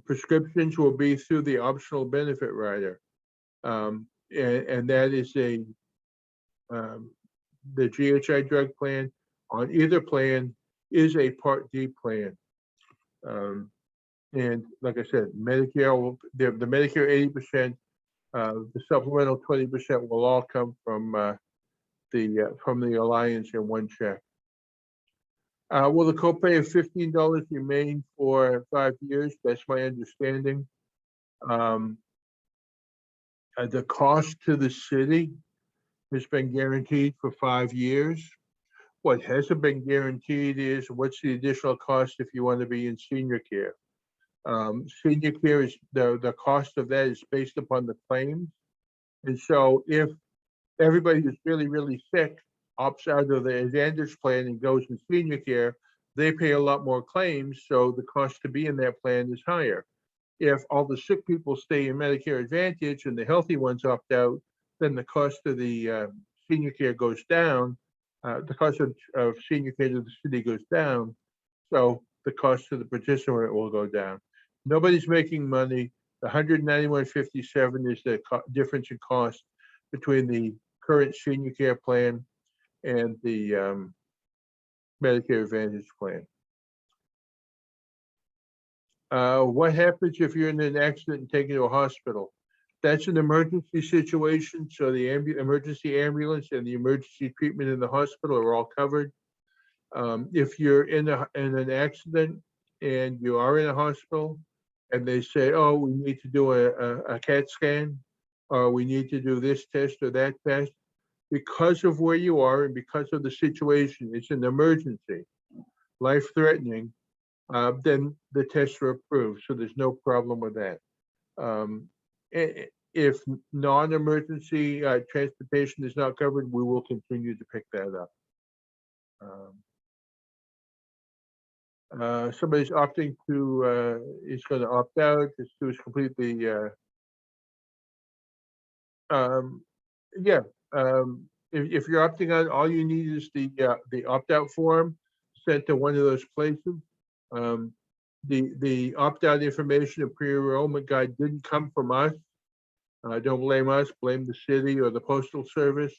Prescriptions will be through the optional benefit rider, and that is the GHI drug plan. On either plan is a Part D plan, and like I said, Medicare the Medicare 80%, the supplemental 20% will all come from the alliance in one check. Will the copay of $15 remain for 5 years? That's my understanding. The cost to the city has been guaranteed for 5 years. What hasn't been guaranteed is what's the additional cost if you want to be in senior care. Senior care is the cost of that is based upon the claims. And so if everybody who's really, really sick opts out of the Advantage plan and goes in senior care, they pay a lot more claims, so the cost to be in that plan is higher. If all the sick people stay in Medicare Advantage and the healthy ones opt out, then the cost of the senior care goes down. The cost of senior care to the city goes down, so the cost to the participant will go down. Nobody's making money. The $191.57 is the difference in cost between the current senior care plan and the Medicare Advantage plan. What happens if you're in an accident and taken to a hospital? That's an emergency situation, so the emergency ambulance and the emergency treatment in the hospital are all covered. If you're in an accident and you are in a hospital and they say, oh, we need to do a CAT scan, or we need to do this test or that test, because of where you are and because of the situation, it's an emergency, life-threatening, then the tests are approved, so there's no problem with that. If non-emergency transportation is not covered, we will continue to pick that up. Somebody's opting to, is going to opt out. This is completely, if you're opting out, all you need is the opt-out form sent to one of those places. The opt-out information and pre-enrollment guide didn't come from us. Don't blame us, blame the city or the Postal Service.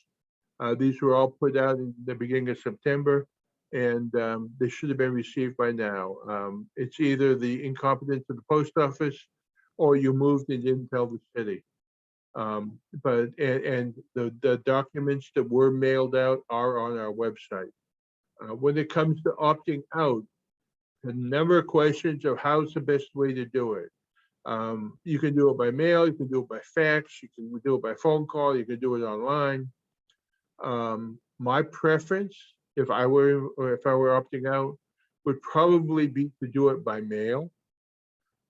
These were all put out in the beginning of September, and they should have been received by now. It's either the incompetence of the post office or you moved and didn't tell the city. But the documents that were mailed out are on our website. When it comes to opting out, a number of questions of how's the best way to do it. You can do it by mail, you can do it by fax, you can do it by phone call, you can do it online. My preference, if I were opting out, would probably be to do it by mail,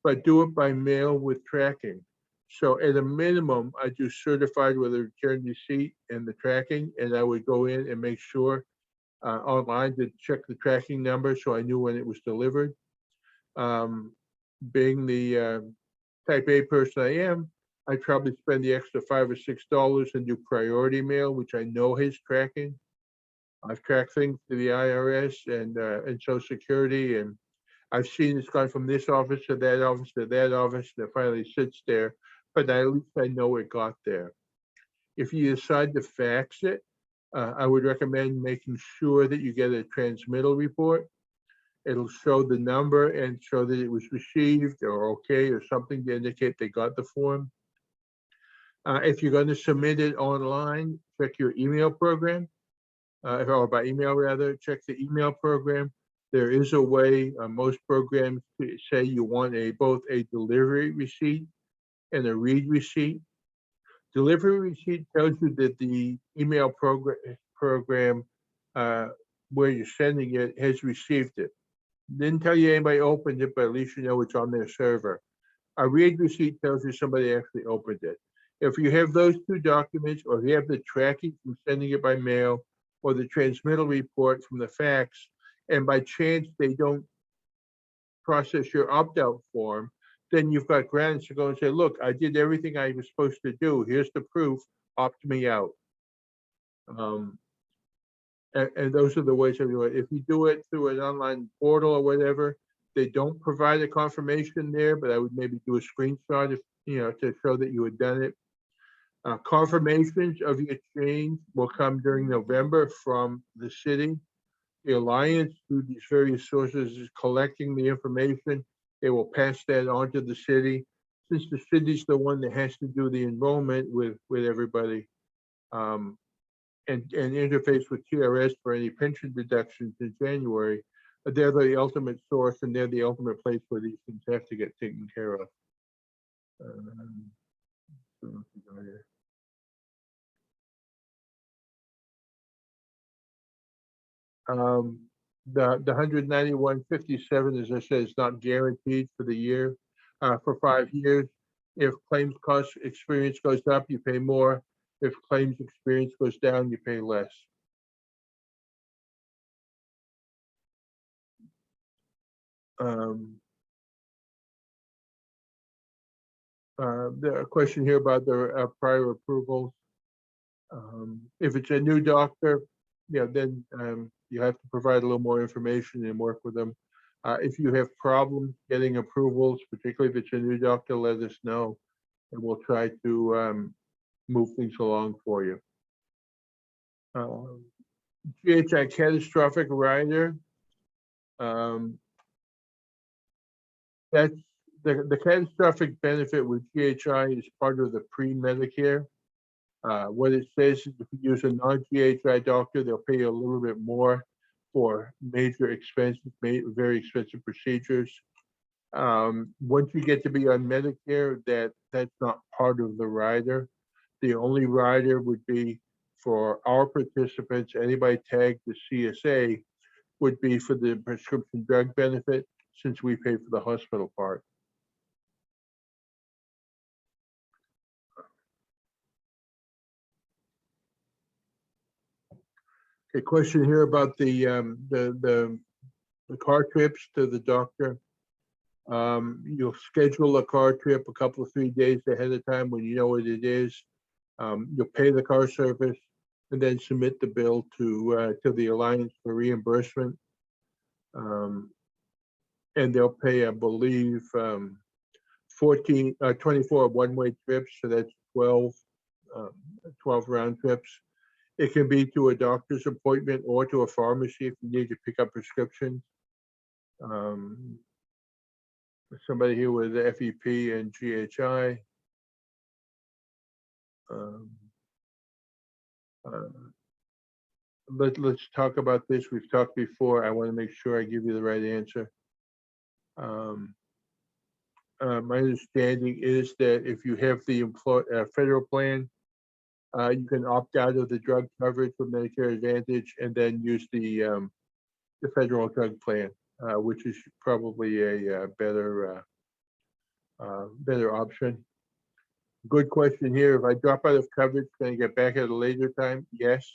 but do it by mail with tracking. So at a minimum, I do certified with a return receipt and the tracking, and I would go in and make sure online to check the tracking number so I knew when it was delivered. Um, Being the type A person I am, I'd probably spend the extra $5 or $6 and do priority mail, which I know has tracking. I've tracked things to the IRS and Social Security, and I've seen it's gone from this office to that office to that office, and it finally sits there. But at least I know it got there. If you decide to fax it, I would recommend making sure that you get a transmittal report. It'll show the number and show that it was received or okay or something to indicate they got the form. If you're going to submit it online, check your email program, or by email rather, check the email program. There is a way, most programs say you want both a delivery receipt and a read receipt. Delivery receipt tells you that the email program where you're sending it has received it. Didn't tell you anybody opened it, but at least you know it's on their server. A read receipt tells you somebody actually opened it. If you have those two documents, or if you have the tracking from sending it by mail, or the transmittal report from the fax, and by chance they don't process your opt-out form, then you've got grounds to go and say, look, I did everything I was supposed to do. Here's the proof, opt me out. And those are the ways of doing it. If you do it through an online portal or whatever, they don't provide a confirmation there, but I would maybe do a screenshot if, to show that you had done it. Confirmations of your change will come during November from the city. The Alliance, through these various sources, is collecting the information. They will pass that on to the city. Since the city's the one that has to do the enrollment with everybody, and interface with TRS for any pension deductions in January, they're the ultimate source and they're the ultimate place where these things have to get taken care of. The 191.57, as I said, is not guaranteed for the year, for 5 years. If claims cost experience goes up, you pay more. If claims experience goes down, you pay less. The question here about the prior approvals. If it's a new doctor, then you have to provide a little more information and work with them. If you have problems getting approvals, particularly if it's a new doctor, let us know, and we'll try to move things along for you. GHI catastrophic rider. That's the catastrophic benefit with GHI is part of the pre-Medicare. What it says is if you use a non-GHI doctor, they'll pay you a little bit more for major expenses, very expensive procedures. Once you get to be on Medicare, that's not part of the rider. The only rider would be for our participants, anybody tagged to CSA would be for the prescription drug benefit, since we pay for the hospital part. A question here about the car trips to the doctor. You'll schedule a car trip a couple of 3 days ahead of time when you know what it is. You'll pay the car service and then submit the bill to the Alliance for reimbursement. And they'll pay, I believe, 24 one-way trips, so that's 12 round trips. It can be to a doctor's appointment or to a pharmacy if you need to pick up prescriptions. Somebody here with the FEP and GHI. Let's talk about this. We've talked before. I want to make sure I give you the right answer. My understanding is that if you have the federal plan, You can opt out of the drug coverage for Medicare Advantage and then use the federal drug plan, which is probably a better option. Good question here. If I drop out of coverage, can I get back at a later time? Yes.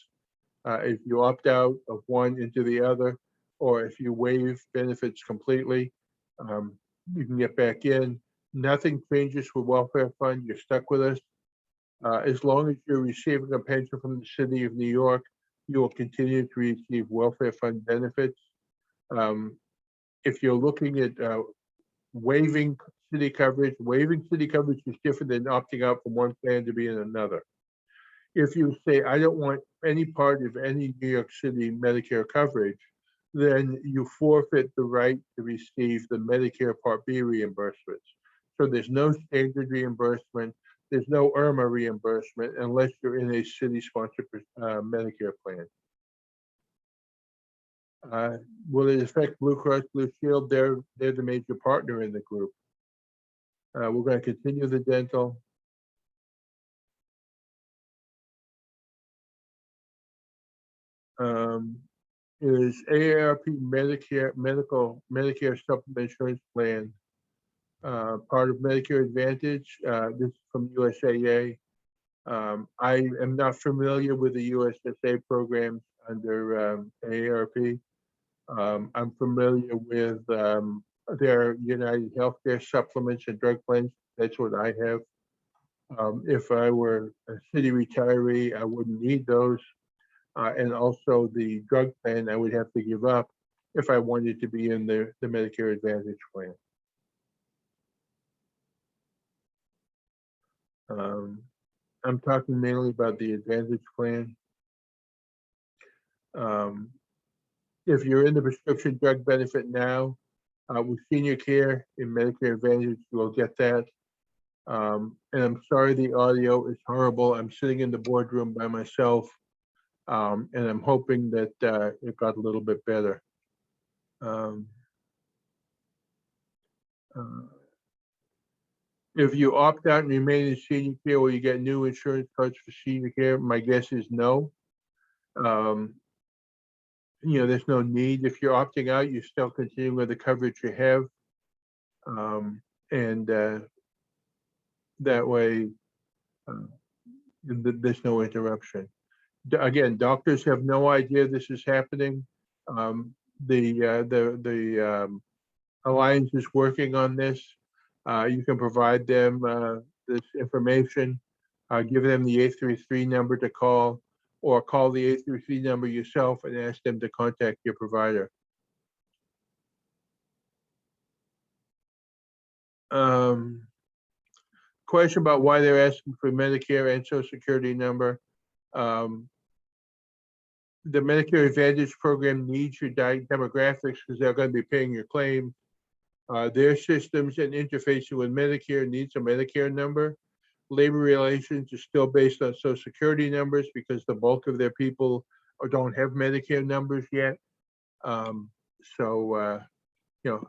If you opt out of one into the other, or if you waive benefits completely, you can get back in. Nothing changes with welfare fund. You're stuck with us. As long as you're receiving a pension from the city of New York, you will continue to receive welfare fund benefits. If you're looking at waiving city coverage is different than opting out from one plan to be in another. If you say, I don't want any part of any New York City Medicare coverage, then you forfeit the right to receive the Medicare Part B reimbursements. So there's no standard reimbursement, there's no IRMA reimbursement unless you're in a city-sponsored Medicare plan. Will it affect Blue Cross Blue Shield? They're the major partner in the group. We're going to continue the dental. Is AARP Medicare Supplement Insurance Plan part of Medicare Advantage? This is from USAA. I am not familiar with the USSA programs under AARP. I'm familiar with their United Healthcare supplements and drug plans. That's what I have. If I were a city retiree, I wouldn't need those. And also the drug plan I would have to give up if I wanted to be in the Medicare Advantage plan. I'm talking mainly about the Advantage plan. If you're in the prescription drug benefit now, with senior care in Medicare Advantage, you will get that. And I'm sorry the audio is horrible. I'm sitting in the boardroom by myself. And I'm hoping that it got a little bit better. If you opt out and remain in senior care, will you get new insurance cards for senior care? My guess is no. There's no need. If you're opting out, you're still continuing with the coverage you have. And that way, there's no interruption. Again, doctors have no idea this is happening. The Alliance is working on this. You can provide them this information, give them the 833 number to call, or call the 833 number yourself and ask them to contact your provider. Question about why they're asking for Medicare and Social Security number. The Medicare Advantage program needs your demographics because they're going to be paying your claim. Their systems and interfacing with Medicare needs a Medicare number. Labor relations is still based on Social Security numbers because the bulk of their people don't have Medicare numbers yet. I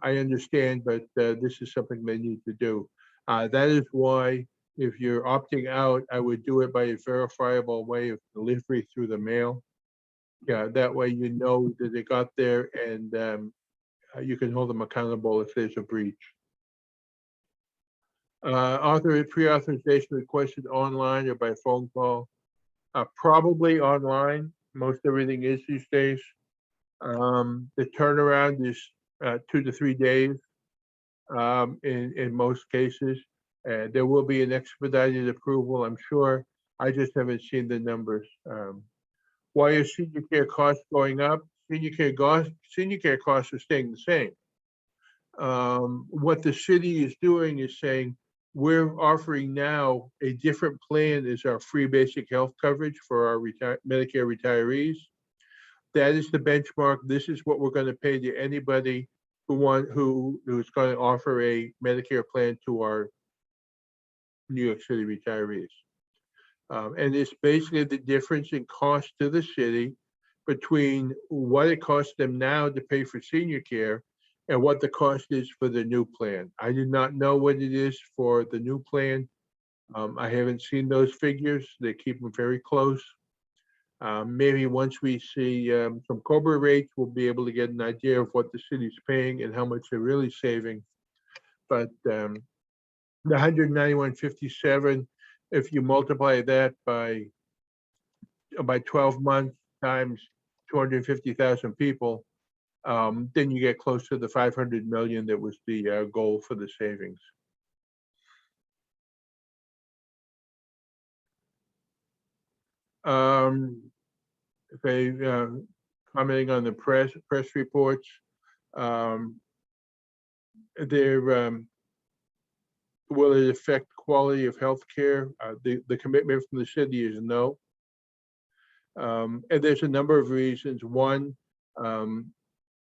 understand, but this is something they need to do. That is why if you're opting out, I would do it by a verifiable way of delivery through the mail. Yeah, that way you know that it got there and you can hold them accountable if there's a breach. Pre-authorization requested online or by phone call. Probably online. Most everything is these days. The turnaround is 2 to 3 days in most cases. There will be an expedited approval, I'm sure. I just haven't seen the numbers. Why is senior care costs going up? Senior care costs are staying the same. What the city is doing is saying, we're offering now a different plan as our free basic health coverage for our Medicare retirees. That is the benchmark. This is what we're going to pay to anybody who is going to offer a Medicare plan to our New York City retirees. And it's basically the difference in cost to the city between what it costs them now to pay for senior care and what the cost is for the new plan. I do not know what it is for the new plan. I haven't seen those figures. They keep them very close. Maybe once we see some COBRA rates, we'll be able to get an idea of what the city's paying and how much they're really saving. But the 191.57, if you multiply that by 12 months times 250,000 people, then you get close to the 500 million that was the goal for the savings. Commenting on the press reports, will it affect quality of health care? The commitment from the city is no. And there's a number of reasons. One,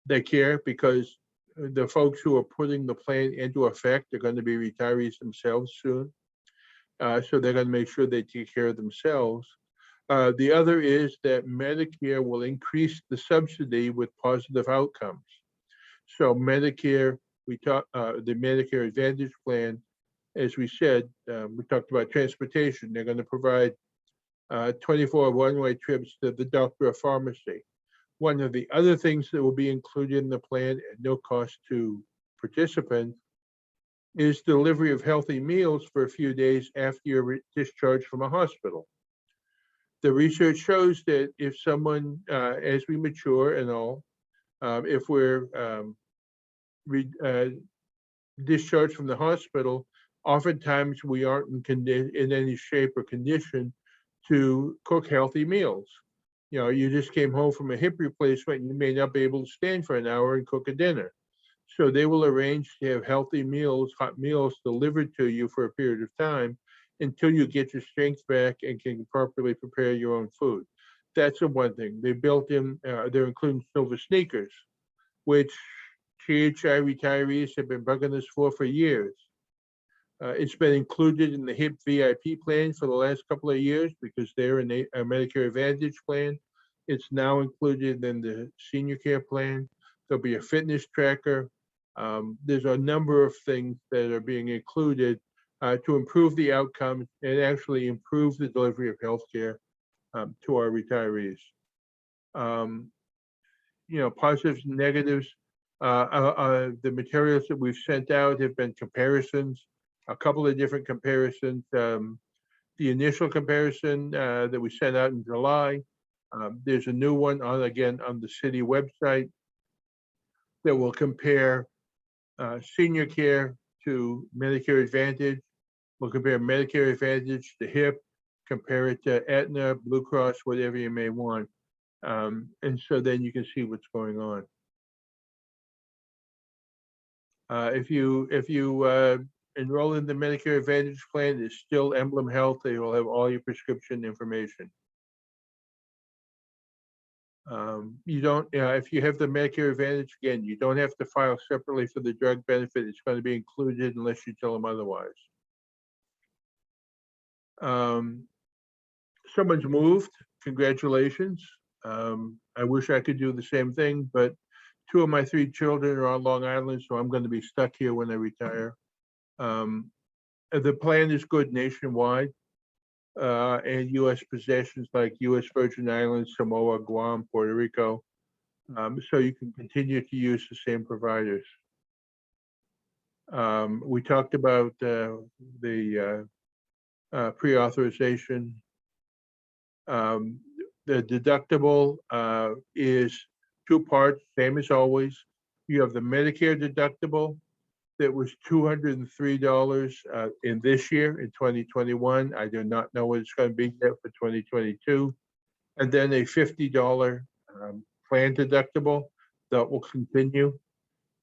they care because the folks who are putting the plan into effect are going to be retirees themselves soon. So they're going to make sure they take care of themselves. The other is that Medicare will increase the subsidy with positive outcomes. So Medicare, the Medicare Advantage plan, as we said, we talked about transportation. They're going to provide 24 one-way trips to the doctor or pharmacy. One of the other things that will be included in the plan at no cost to participants is delivery of healthy meals for a few days after you're discharged from a hospital. The research shows that if someone, as we mature and all, if we're discharged from the hospital, oftentimes we aren't in any shape or condition to cook healthy meals. You know, you just came home from a hip replacement and you may not be able to stand for an hour and cook a dinner. So they will arrange to have healthy meals, hot meals delivered to you for a period of time until you get your strength back and can properly prepare your own food. That's the one thing. They built in, they're including silver sneakers, which CHI retirees have been bugging us for years. It's been included in the HIP VIP plan for the last couple of years because they're in a Medicare Advantage plan. It's now included in the senior care plan. There'll be a fitness tracker. There's a number of things that are being included to improve the outcomes and actually improve the delivery of healthcare to our retirees. You know, positives and negatives. The materials that we've sent out have been comparisons, a couple of different comparisons. The initial comparison that we sent out in July, there's a new one on the city website that will compare senior care to Medicare Advantage. We'll compare Medicare Advantage to HIP, compare it to Aetna, Blue Cross, whatever you may want. And so then you can see what's going on. If you enroll in the Medicare Advantage plan, it's still Emblem Health. They will have all your prescription information. You don't, if you have the Medicare Advantage, again, you don't have to file separately for the drug benefit. It's going to be included unless you tell them otherwise. Someone's moved. Congratulations. I wish I could do the same thing, but 2 of my 3 children are on Long Island, so I'm going to be stuck here when I retire. The plan is good nationwide, and U.S. possessions like U.S. Virgin Islands, Samoa, Guam, Puerto Rico, so you can continue to use the same providers. We talked about the pre-authorization. The deductible is 2 parts, same as always. You have the Medicare deductible that was $203 in this year, in 2021. I do not know what it's going to be yet for 2022. And then a $50 plan deductible that will continue.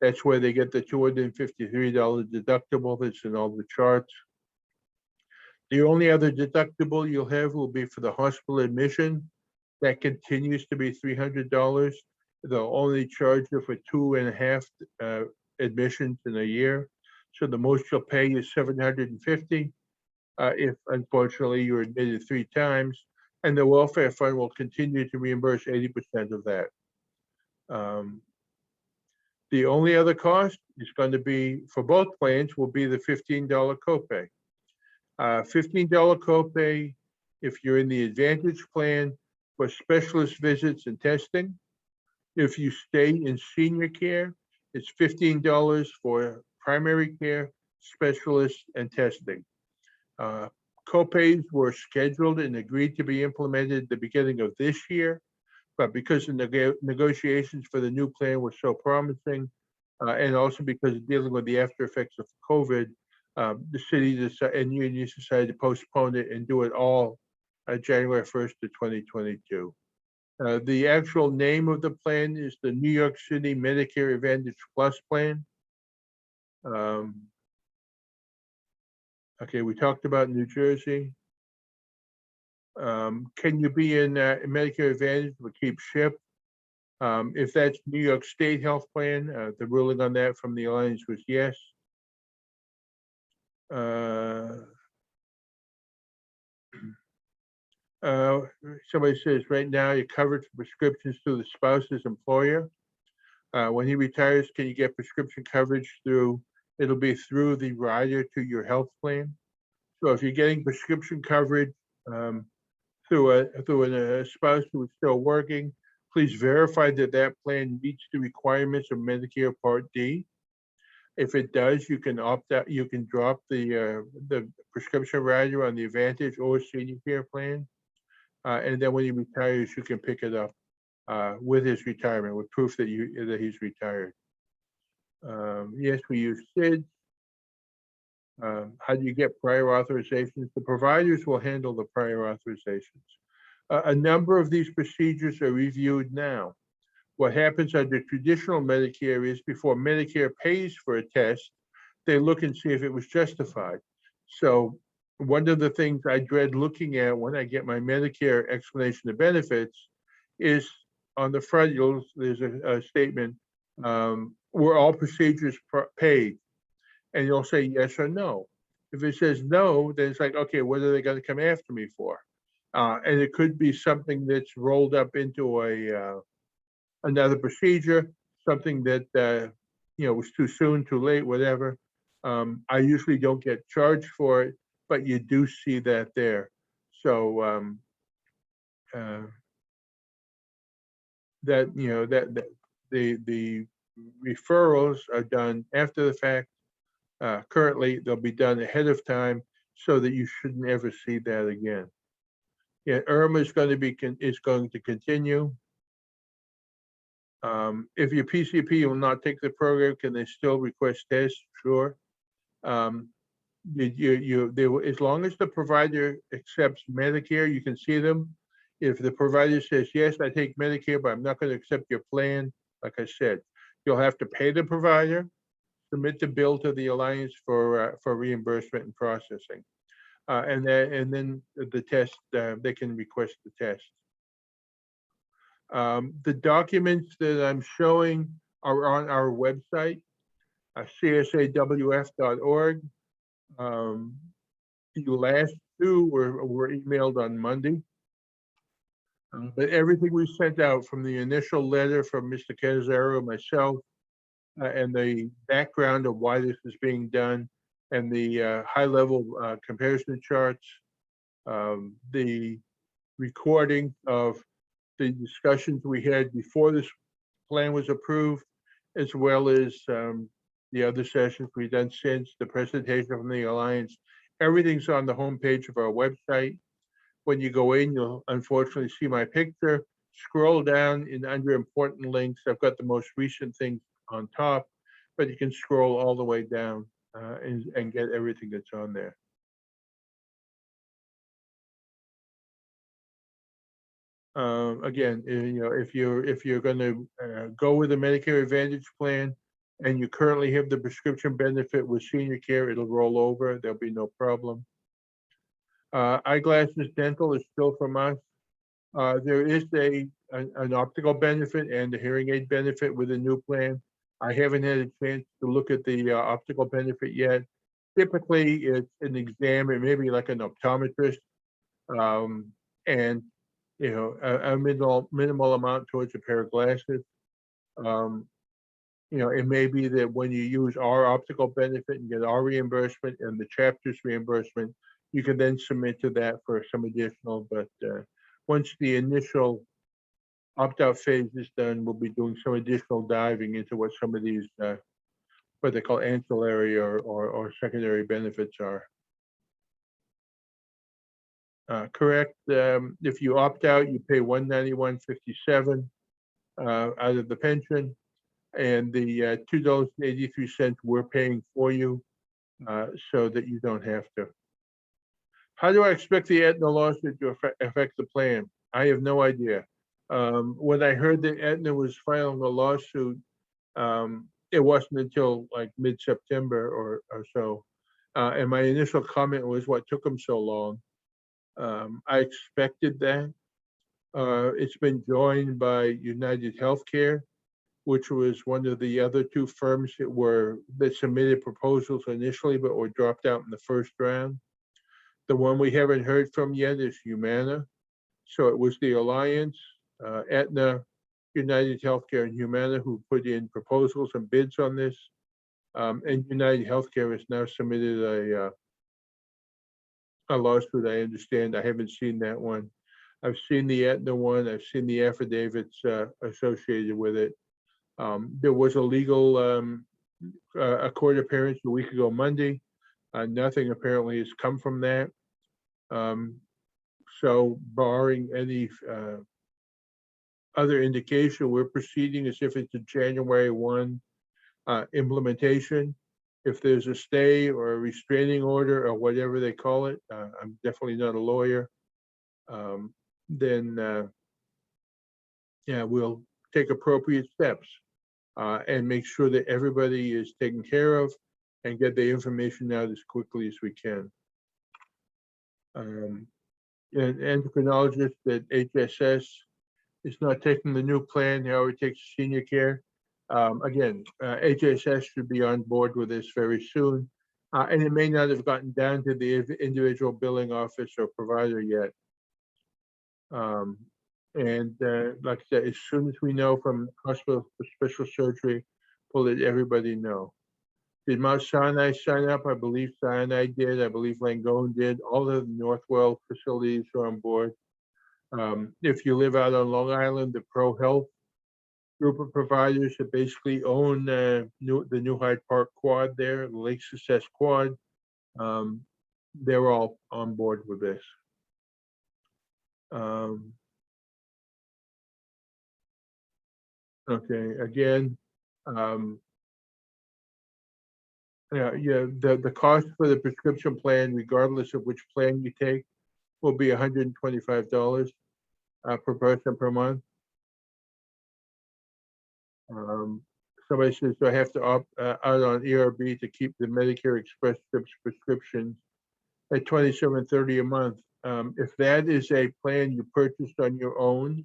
That's where they get the $253 deductible that's in all the charts. The only other deductible you'll have will be for the hospital admission. That continues to be $300. They'll only charge you for 2.5 admissions in a year. So the most you'll pay is $750 if unfortunately you're admitted 3 times. And the welfare fund will continue to reimburse 80% of that. The only other cost is going to be, for both plans, will be the $15 copay. $15 copay if you're in the Advantage plan for specialist visits and testing. If you stay in senior care, it's $15 for primary care, specialists, and testing. Copays were scheduled and agreed to be implemented at the beginning of this year, but because the negotiations for the new plan were so promising, and also because of dealing with the after effects of COVID, the city and unions decided to postpone it and do it all January 1st to 2022. The actual name of the plan is the New York City Medicare Advantage Plus plan. Okay, we talked about New Jersey. Can you be in Medicare Advantage but keep SHIP? If that's New York State Health Plan, the ruling on that from the Alliance was yes. Somebody says right now you're covered for prescriptions through the spouse's employer. When he retires, can you get prescription coverage through, it'll be through the rider to your health plan. So if you're getting prescription coverage through a spouse who is still working, please verify that that plan meets the requirements of Medicare Part D. If it does, you can opt out, you can drop the prescription rider on the Advantage or senior care plan. And then when he retires, you can pick it up with his retirement, with proof that he's retired. Yes, we use SIDS. How do you get prior authorizations? The providers will handle the prior authorizations. A number of these procedures are reviewed now. What happens under traditional Medicare is before Medicare pays for a test, they look and see if it was justified. So one of the things I dread looking at when I get my Medicare explanation of benefits is on the front, there's a statement, were all procedures paid? And you'll say yes or no. If it says no, then it's like, okay, what are they going to come after me for? And it could be something that's rolled up into another procedure, something that was too soon, too late, whatever. I usually don't get charged for it, but you do see that there. So that the referrals are done after the fact. Currently, they'll be done ahead of time so that you shouldn't ever see that again. Yeah, IRMA is going to continue. If your PCP will not take the program, can they still request tests? Sure. As long as the provider accepts Medicare, you can see them. If the provider says, yes, I take Medicare, but I'm not going to accept your plan, like I said, you'll have to pay the provider, submit the bill to the Alliance for reimbursement and processing. And then the test, they can request the test. The documents that I'm showing are on our website, csawf.org. The last two were emailed on Monday. But everything we sent out from the initial letter from Mr. Canizaro and myself, and the background of why this is being done, and the high-level comparison charts, the recording of the discussions we had before this plan was approved, as well as the other sessions we've done since, the presentation from the Alliance. Everything's on the homepage of our website. When you go in, you'll unfortunately see my picture. Scroll down and under important links, I've got the most recent things on top, but you can scroll all the way down and get everything that's on there. Again, if you're going to go with a Medicare Advantage plan and you currently have the prescription benefit with senior care, it'll roll over. There'll be no problem. Eyeglasses dental is still from us. There is an optical benefit and a hearing aid benefit with a new plan. I haven't had a chance to look at the optical benefit yet. Typically, it's an exam. It may be like an optometrist, and a minimal amount towards a pair of glasses. It may be that when you use our optical benefit and get our reimbursement and the chapter's reimbursement, you can then submit to that for some additional, but once the initial opt-out phase is done, we'll be doing some additional diving into what some of these, what they call ancillary or secondary benefits are. Correct. If you opt out, you pay $191.57 out of the pension, and the $2.83 we're paying for you, so that you don't have to. How do I expect the Aetna lawsuit to affect the plan? I have no idea. When I heard that Aetna was filing a lawsuit, it wasn't until like mid-September or so. And my initial comment was, what took them so long? I expected that. It's been joined by United Healthcare, which was one of the other two firms that submitted proposals initially, but were dropped out in the first round. The one we haven't heard from yet is Humana. So it was the Alliance, Aetna, United Healthcare, and Humana who put in proposals and bids on this. And United Healthcare has now submitted a lawsuit, I understand. I haven't seen that one. I've seen the Aetna one. I've seen the affidavits associated with it. There was a legal a court appearance a week ago Monday. Nothing apparently has come from that. So barring any other indication, we're proceeding as if it's a January 1 implementation. If there's a stay or a restraining order or whatever they call it, I'm definitely not a lawyer, then yeah, we'll take appropriate steps and make sure that everybody is taken care of and get the information out as quickly as we can. An endocrinologist at HSS is not taking the new plan, however it takes senior care. Again, HSS should be on board with this very soon. And it may not have gotten down to the individual billing office or provider yet. Like I said, as soon as we know from hospital for special surgery, we'll let everybody know. Did Mount Sinai sign up? I believe Sinai did. I believe Langone did. All of the Northwell facilities are on board. If you live out on Long Island, the Pro Health group of providers that basically own the New Hyde Park Quad there, the Lake Success Quad, they're all on board with this. Okay, again, the cost for the prescription plan, regardless of which plan you take, will be $125 per person per month. Somebody says, do I have to opt out on ERB to keep the Medicare Express Scripts prescriptions at $27.30 a month? If that is a plan you purchased on your own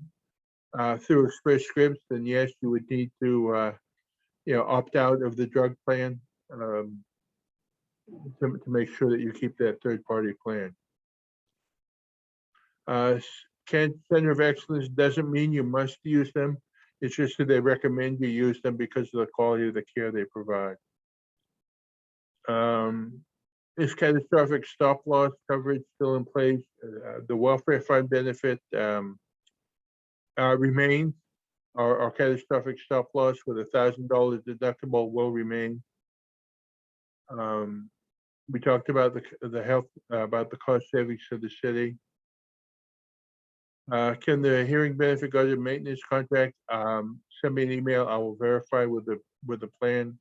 through Express Scripts, then yes, you would need to opt out of the drug plan to make sure that you keep that third-party plan. Center of Excellence doesn't mean you must use them. It's just that they recommend you use them because of the quality of the care they provide. Is catastrophic stop loss coverage still in place? The welfare fund benefit remains. Our catastrophic stop loss with $1,000 deductible will remain. We talked about the health, about the cost savings to the city. Can the hearing benefit go to maintenance contract? Send me an email. I will verify with the plan.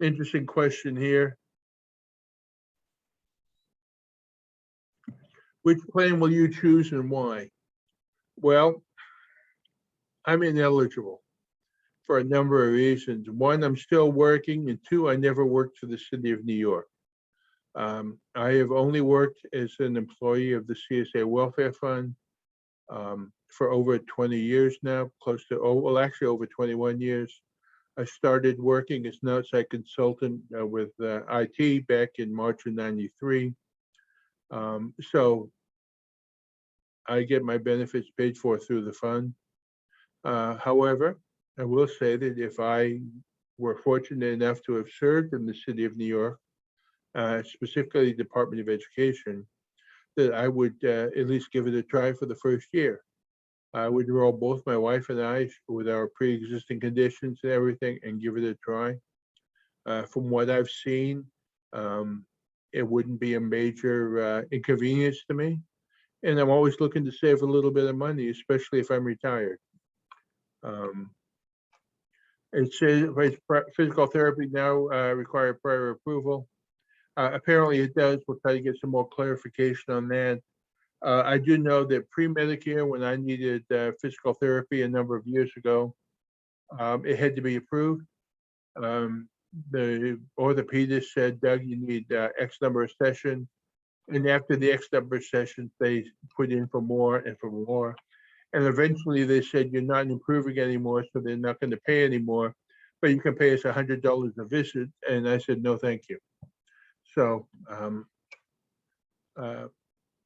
Interesting question here. Which plan will you choose and why? Well, I'm ineligible for a number of reasons. One, I'm still working, and two, I never worked for the city of New York. I have only worked as an employee of the CSA Welfare Fund for over 20 years now, close to, actually over 21 years. I started working as an outside consultant with IT back in March of '93. So I get my benefits paid for through the fund. However, I will say that if I were fortunate enough to have served in the city of New York, specifically Department of Education, that I would at least give it a try for the first year. I would enroll both my wife and I with our pre-existing conditions and everything and give it a try. From what I've seen, it wouldn't be a major inconvenience to me. And I'm always looking to save a little bit of money, especially if I'm retired. It says physical therapy now require prior approval. Apparently it does. We'll try to get some more clarification on that. I do know that pre-Medicare, when I needed physical therapy a number of years ago, it had to be approved. The orthopedist said, Doug, you need X number of sessions. And after the X number of sessions, they put in for more and for more. And eventually they said, you're not improving anymore, so they're not going to pay anymore, but you can pay us $100 a visit. And I said, no, thank you. So I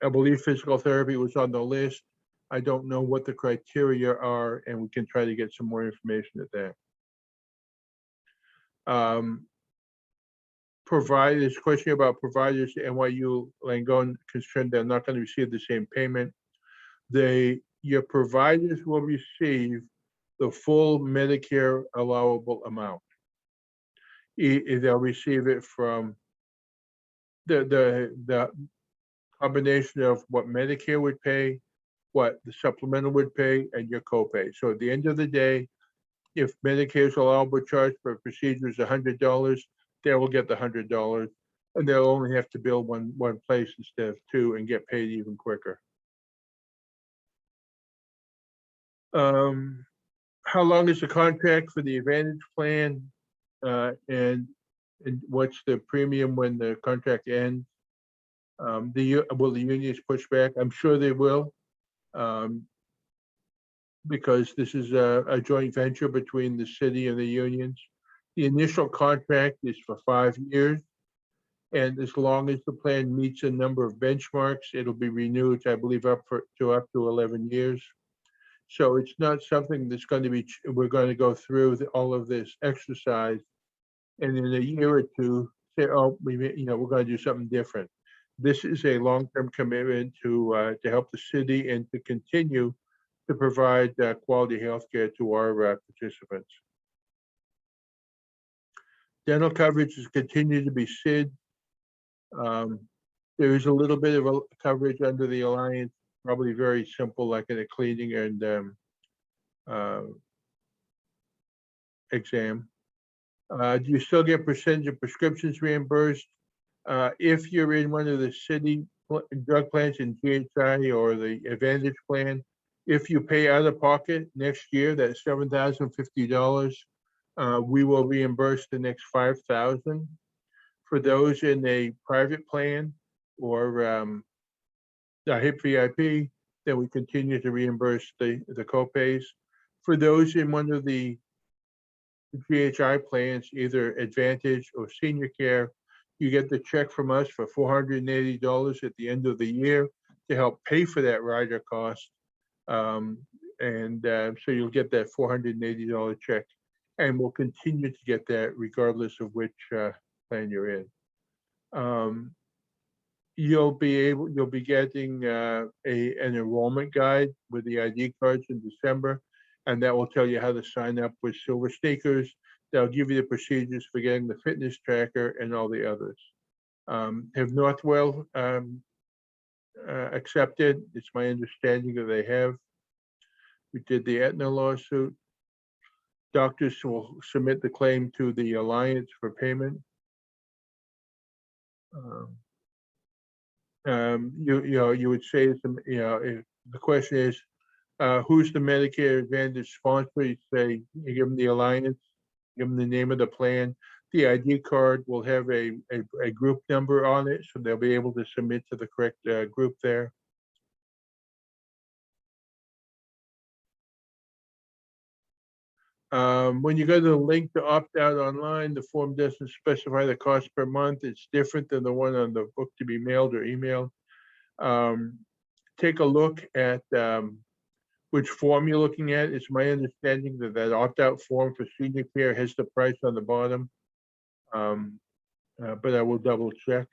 believe physical therapy was on the list. I don't know what the criteria are, and we can try to get some more information at that. Providers, question about providers, NYU Langone concerned they're not going to receive the same payment. Your providers will receive the full Medicare allowable amount. They'll receive it from the combination of what Medicare would pay, what the supplemental would pay, and your copay. So at the end of the day, if Medicare's allowable charge for a procedure is $100, they will get the $100, and they'll only have to bill one place instead of two and get paid even quicker. How long is the contract for the Advantage plan, and what's the premium when the contract ends? Will the unions push back? I'm sure they will, because this is a joint venture between the city and the unions. The initial contract is for 5 years, and as long as the plan meets a number of benchmarks, it'll be renewed, I believe, up to 11 years. So it's not something that's going to be, we're going to go through all of this exercise and in a year or two say, oh, we're going to do something different. This is a long-term commitment to help the city and to continue to provide quality health care to our participants. Dental coverage has continued to be SID. There is a little bit of a coverage under the Alliance, probably very simple, like in a cleaning and exam. Do you still get percentage of prescriptions reimbursed? If you're in one of the city drug plans in GHI or the Advantage plan, if you pay out of pocket next year, that's $7,050, we will reimburse the next $5,000. For those in a private plan or the HIP VIP, then we continue to reimburse the copays. For those in one of the GHI plans, either Advantage or Senior Care, you get the check from us for $480 at the end of the year to help pay for that rider cost. So you'll get that $480 check, and we'll continue to get that regardless of which plan you're in. You'll be getting an enrollment guide with the ID cards in December, and that will tell you how to sign up with Silver Sneakers. They'll give you the procedures for getting the fitness tracker and all the others. Have Northwell accepted? It's my understanding that they have. We did the Aetna lawsuit. Doctors will submit the claim to the Alliance for payment. You would say, if the question is, who's the Medicare Advantage sponsor? You say, you give them the Alliance, give them the name of the plan. The ID card will have a group number on it, so they'll be able to submit to the correct group there. When you go to the link to opt out online, the form doesn't specify the cost per month. It's different than the one on the book to be mailed or emailed. Take a look at which form you're looking at. It's my understanding that opt-out form for Senior Care has the price on the bottom. but I will double check.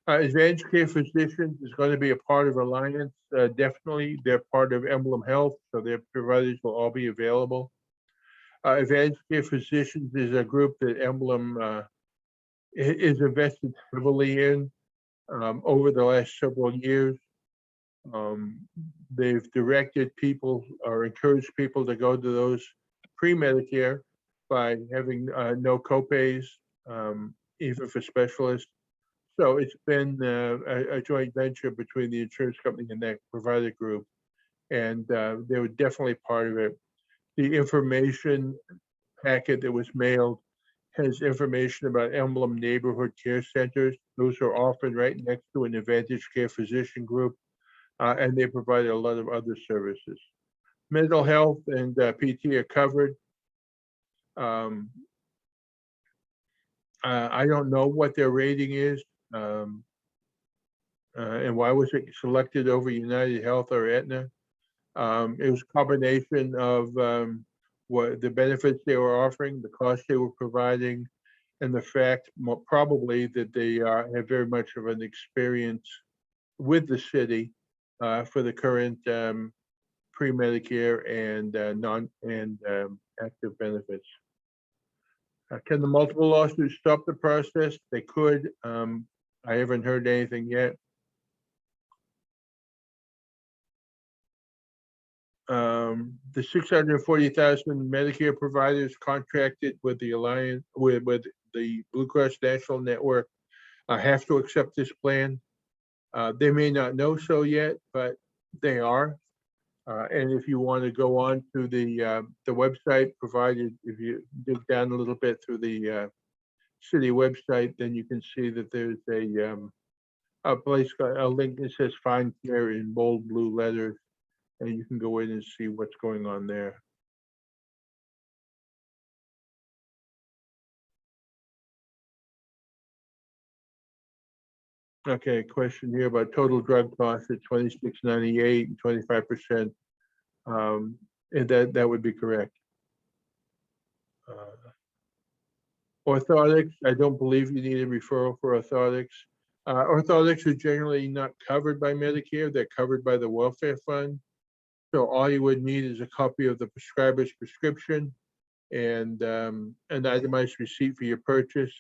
Advanced care physicians is going to be a part of Alliance. Definitely, they're part of Emblem Health, so their providers will all be available. Advanced care physicians is a group that Emblem is invested heavily in over the last several years. They've directed people or encouraged people to go to those pre-Medicare by having no copays, even for specialists. So it's been a joint venture between the insurance company and that provider group, and they were definitely part of it. The information packet that was mailed has information about Emblem Neighborhood Care Centers. Those are often right next to an Advantage Care physician group, and they provide a lot of other services. Mental health and PT are covered. I don't know what their rating is, and why was it selected over United Health or Aetna. It was a combination of what the benefits they were offering, the cost they were providing, and the fact probably that they have very much of an experience with the city for the current pre-Medicare and active benefits. Can the multiple lawsuits stop the process? They could. I haven't heard anything yet. The 640,000 Medicare providers contracted with the Alliance, with the Blue Cross National Network, have to accept this plan. They may not know so yet, but they are. And if you want to go on to the website provided, if you dig down a little bit through the city website, then you can see that there's a place, a link that says "Find Care" in bold blue letters, and you can go in and see what's going on there. Okay, question here about total drug costs at $26.98 and 25%. And that would be correct. Orthotics, I don't believe you need a referral for orthotics. Orthotics are generally not covered by Medicare. They're covered by the welfare fund. So all you would need is a copy of the prescriber's prescription and an itemized receipt for your purchase.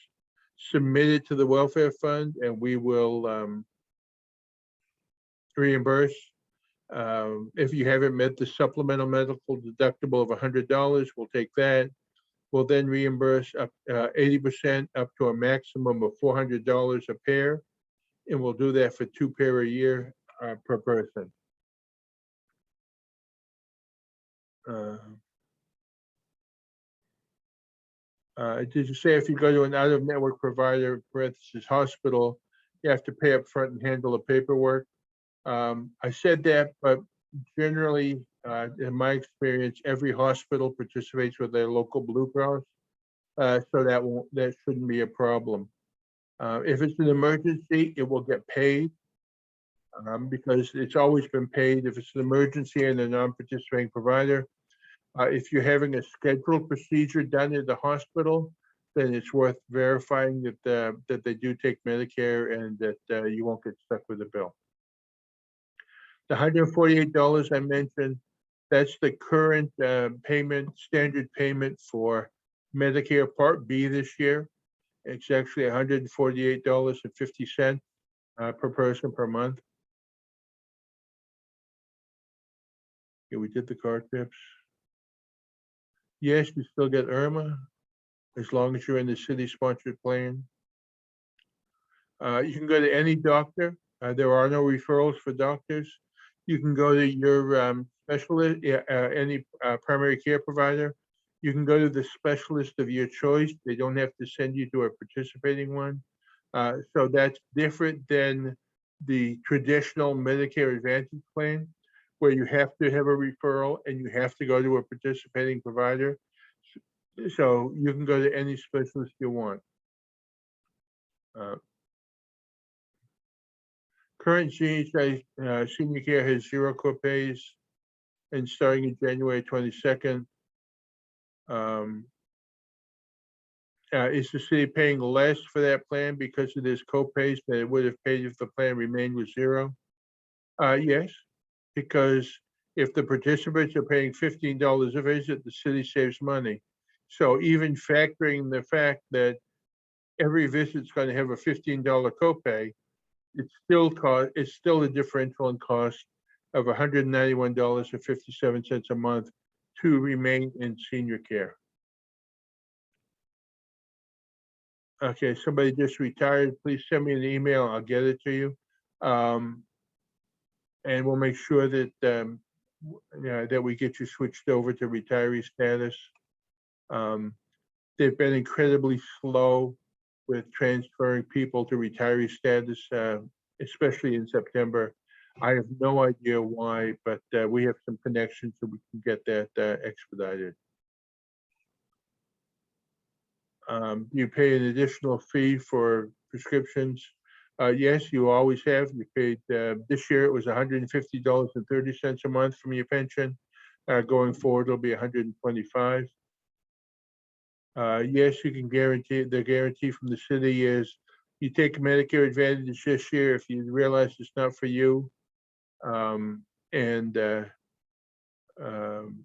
Submit it to the welfare fund and we will reimburse. If you haven't met the supplemental medical deductible of $100, we'll take that. We'll then reimburse up 80% up to a maximum of $400 a pair, and we'll do that for 2 pair a year per person. Did you say if you go to an out-of-network provider, parentheses hospital, you have to pay up front and handle the paperwork? I said that, but generally, in my experience, every hospital participates with their local Blue Cross, so that shouldn't be a problem. If it's an emergency, it will get paid because it's always been paid. If it's an emergency and a non-participating provider, if you're having a scheduled procedure done at the hospital, then it's worth verifying that they do take Medicare and that you won't get stuck with a bill. The $148 I mentioned, that's the current standard payment for Medicare Part B this year. It's actually $148.50 per person per month. Okay, we did the car tips. Yes, you still get IRMA as long as you're in the city-sponsored plan. You can go to any doctor. There are no referrals for doctors. You can go to your specialist, any primary care provider. You can go to the specialist of your choice. They don't have to send you to a participating one. So that's different than the traditional Medicare Advantage plan, where you have to have a referral and you have to go to a participating provider. So you can go to any specialist you want. Current CHI senior care has 0 copays, and starting in January 22nd, Is the city paying less for that plan because of this copays than it would have paid if the plan remained with zero? Yes, because if the participants are paying $15 a visit, the city saves money. So even factoring the fact that every visit's going to have a $15 copay, it's still a differential in cost of $191.57 a month to remain in senior care. Okay, somebody just retired, please send me an email, I'll get it to you. And we'll make sure that, that we get you switched over to retiree status. They've been incredibly slow with transferring people to retiree status, especially in September. I have no idea why, but we have some connections so we can get that expedited. You pay an additional fee for prescriptions. Yes, you always have. You paid, this year it was $150.30 a month from your pension. Going forward, it'll be $125. Yes, you can guarantee, the guarantee from the city is you take Medicare Advantage this year if you realize it's not for you. And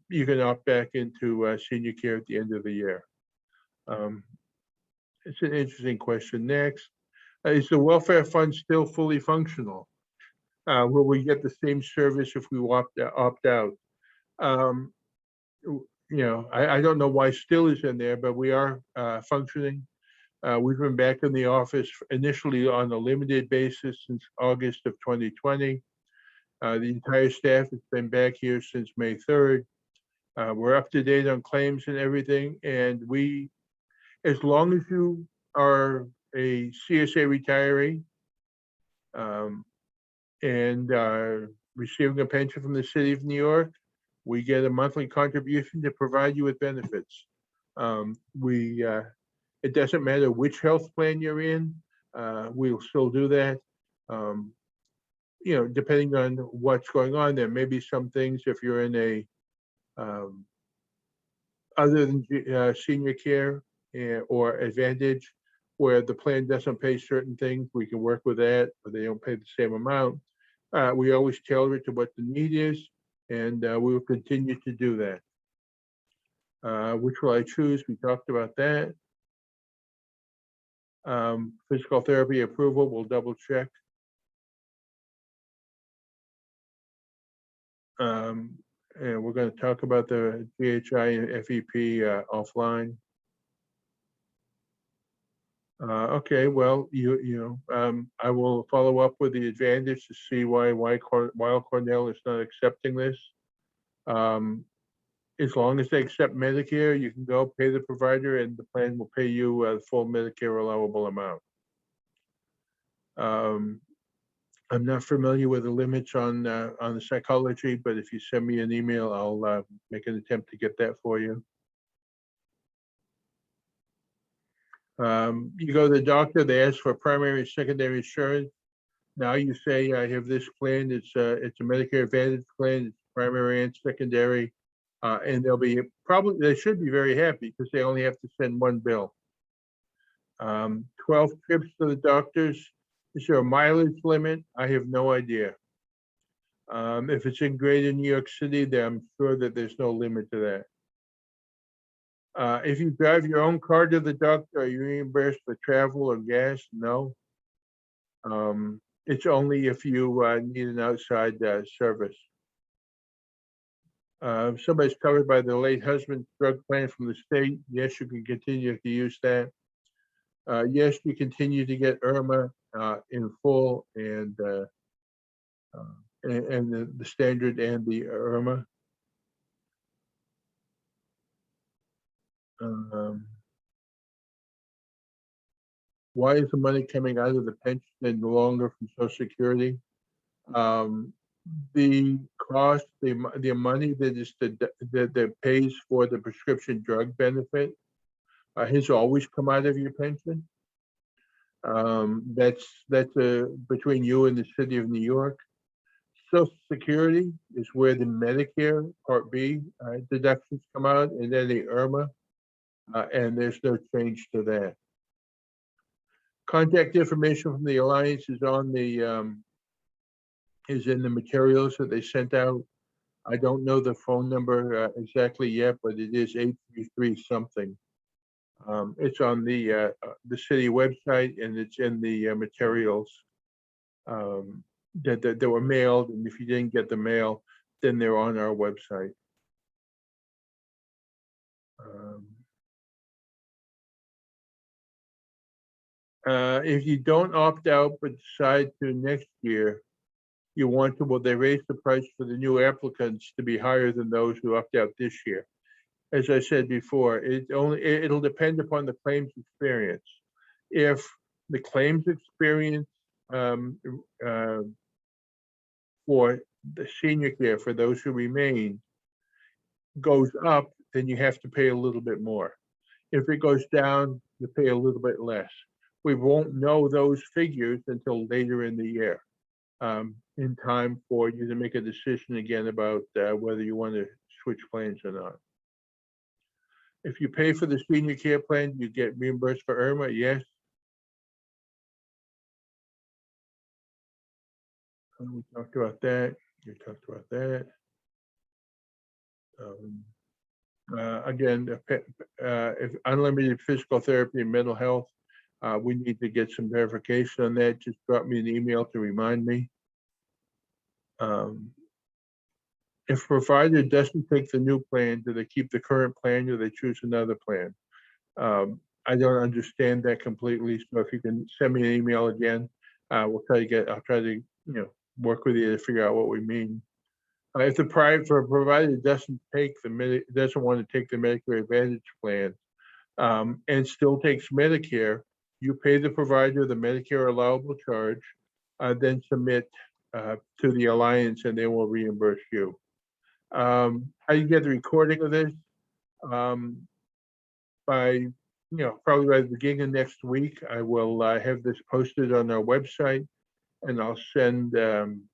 you can opt back into senior care at the end of the year. It's an interesting question. Next, is the welfare fund still fully functional? Will we get the same service if we opt out? I don't know why still is in there, but we are functioning. We've been back in the office initially on a limited basis since August of 2020. The entire staff has been back here since May 3rd. We're up to date on claims and everything, and as long as you are a CSA retiree and are receiving a pension from the city of New York, we get a monthly contribution to provide you with benefits. It doesn't matter which health plan you're in, we'll still do that. Depending on what's going on, there may be some things if you're in a other than senior care or Advantage, where the plan doesn't pay certain things, we can work with that, or they don't pay the same amount. We always tailor it to what the need is, and we will continue to do that. Which will I choose? We talked about that. Physical therapy approval, we'll double check. And we're going to talk about the GHI and FEP offline. Okay, well, I will follow up with the Advantage to see why Weill Cornell is not accepting this. As long as they accept Medicare, you can go pay the provider and the plan will pay you a full Medicare allowable amount. I'm not familiar with the limits on the psychology, but if you send me an email, I'll make an attempt to get that for you. You go to the doctor, they ask for primary and secondary insurance. Now you say, I have this plan, it's a Medicare Advantage plan, it's primary and secondary. And they should be very happy because they only have to send one bill. 12 trips to the doctors. Is there a mileage limit? I have no idea. If it's in Greater New York City, then I'm sure that there's no limit to that. If you drive your own car to the doctor, are you reimbursed for travel or gas? No. It's only if you need an outside service. If somebody's covered by the late husband's drug plan from the state, yes, you can continue to use that. Yes, you continue to get IRMA in full and the standard and the IRMA. Why is the money coming out of the pension and no longer from Social Security? The cost, the money that pays for the prescription drug benefit has always come out of your pension. That's between you and the city of New York. Social Security is where the Medicare Part B deductions come out, and then the IRMA. and there's no change to that. Contact information from the Alliance is on the is in the materials that they sent out. I don't know the phone number exactly yet, but it is 833 something. It's on the city website, and it's in the materials that were mailed. And if you didn't get the mail, then they're on our website. If you don't opt out but decide to next year, you want to, well, they raise the price for the new applicants to be higher than those who opt out this year. As I said before, it'll depend upon the claims experience. If the claims experience for the senior care for those who remain goes up, then you have to pay a little bit more. If it goes down, you pay a little bit less. We won't know those figures until later in the year, in time for you to make a decision again about whether you want to switch plans or not. If you pay for the senior care plan, you get reimbursed for IRMA, yes. We talked about that. You talked about that. Again, if unlimited physical therapy and mental health, we need to get some verification on that. Just drop me an email to remind me. If provider doesn't take the new plan, do they keep the current plan or they choose another plan? I don't understand that completely. So if you can send me an email again, I'll try to work with you to figure out what we mean. If the provider doesn't want to take the Medicare Advantage plan and still takes Medicare, you pay the provider the Medicare allowable charge, then submit to the Alliance, and they will reimburse you. How you get the recording of this? By probably by the beginning of next week, I will have this posted on our website, and I'll send an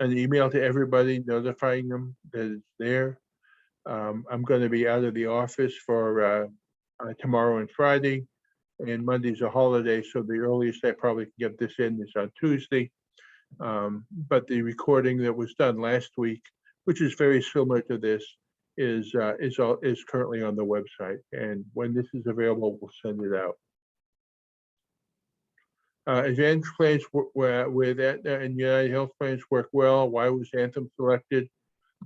email to everybody notifying them that it's there. I'm going to be out of the office for tomorrow and Friday, and Monday's a holiday, so the earliest I probably can get this in is on Tuesday. But the recording that was done last week, which is very similar to this, is currently on the website, and when this is available, we'll send it out. Advantage plans with Aetna and United Health plans work well. Why was Anthem selected?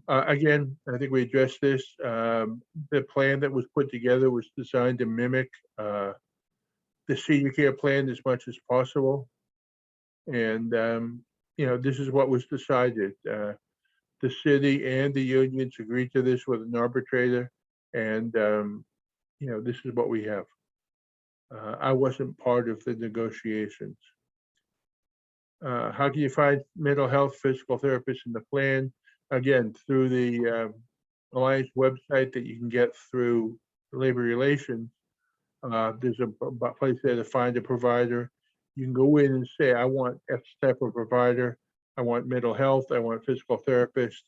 Again, I think we addressed this. The plan that was put together was designed to mimic the senior care plan as much as possible, and this is what was decided. The city and the unions agreed to this with an arbitrator, and this is what we have. I wasn't part of the negotiations. How can you find mental health physical therapists in the plan? Again, through the Alliance website that you can get through labor relations. There's a place there to find a provider. You can go in and say, I want X type of provider. I want mental health. I want physical therapist.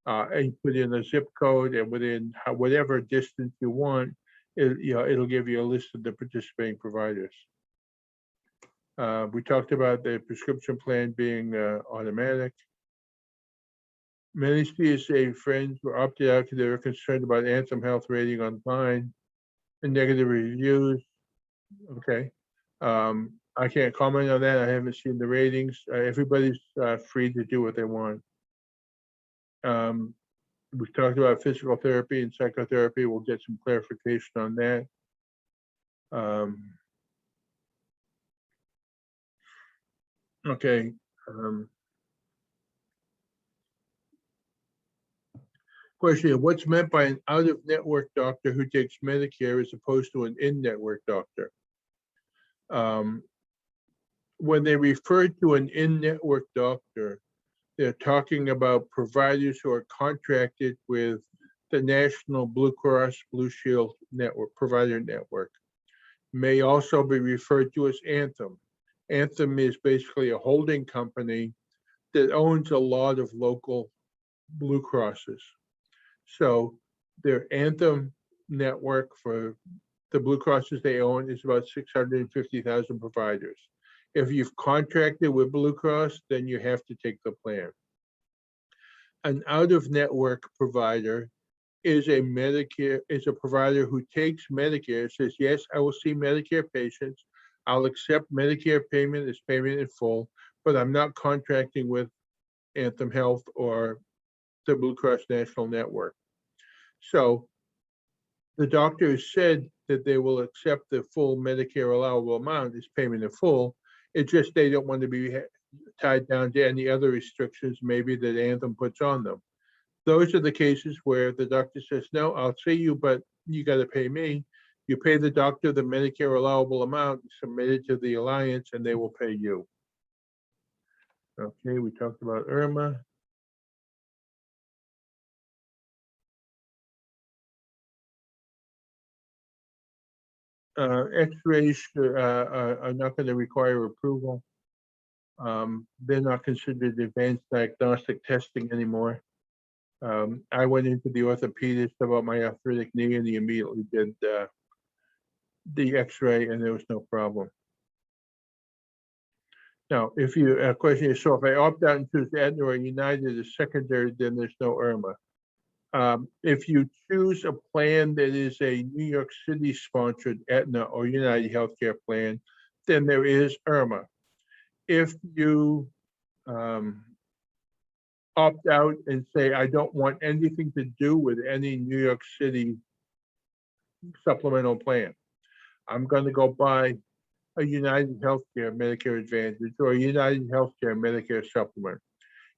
And you put in a zip code, and within whatever distance you want, it'll give you a list of the participating providers. We talked about the prescription plan being automatic. Many CSA friends were opted out because they were concerned about Anthem Health rating online and negative reviews. Okay. I can't comment on that. I haven't seen the ratings. Everybody's free to do what they want. We talked about physical therapy and psychotherapy. We'll get some clarification on that. Okay. Question, what's meant by an out-of-network doctor who takes Medicare as opposed to an in-network doctor? When they refer to an in-network doctor, they're talking about providers who are contracted with the National Blue Cross Blue Shield network, provider network. May also be referred to as Anthem. Anthem is basically a holding company that owns a lot of local Blue Crosses. So their Anthem network for the Blue Crosses they own is about 650,000 providers. If you've contracted with Blue Cross, then you have to take the plan. An out-of-network provider is a provider who takes Medicare, says, yes, I will see Medicare patients. I'll accept Medicare payment as payment in full, but I'm not contracting with Anthem Health or the Blue Cross National Network. So the doctor has said that they will accept the full Medicare allowable amount as payment in full. It's just they don't want to be tied down to any other restrictions maybe that Anthem puts on them. Those are the cases where the doctor says, no, I'll see you, but you got to pay me. You pay the doctor the Medicare allowable amount, submit it to the Alliance, and they will pay you. Okay, we talked about Irma. X-rays are not going to require approval. They're not considered advanced diagnostic testing anymore. I went into the orthopedist about my arthritic knee, and he immediately did the X-ray, and there was no problem. Now, if you question is, so if I opt out and choose Aetna or United as secondary, then there's no Irma. If you choose a plan that is a New York City sponsored Aetna or United Healthcare plan, then there is Irma. If you opt out and say, I don't want anything to do with any New York City supplemental plan, I'm going to go buy a United Healthcare Medicare Advantage or a United Healthcare Medicare Supplement.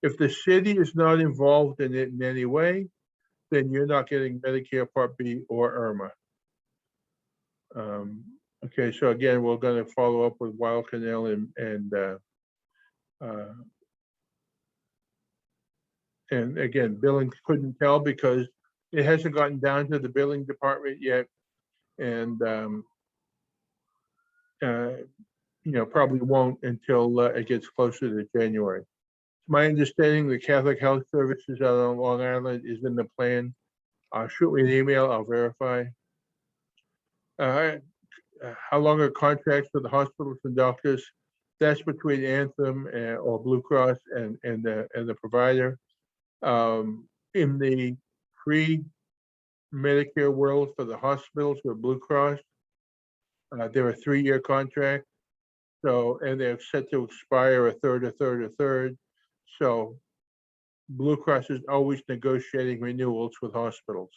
If the city is not involved in it in any way, then you're not getting Medicare Part B or Irma. Okay, so again, we're going to follow up with Weill Cornell and again, billing couldn't tell because it hasn't gotten down to the billing department yet, and probably won't until it gets closer to January. It's my understanding the Catholic Health Services out on Long Island is in the plan. Shoot me an email, I'll verify. How long are contracts with the hospitals and doctors? That's between Anthem or Blue Cross and the provider. In the pre-Medicare world for the hospitals with Blue Cross, they're a 3-year contract. So, and they're set to expire a third. So Blue Cross is always negotiating renewals with hospitals.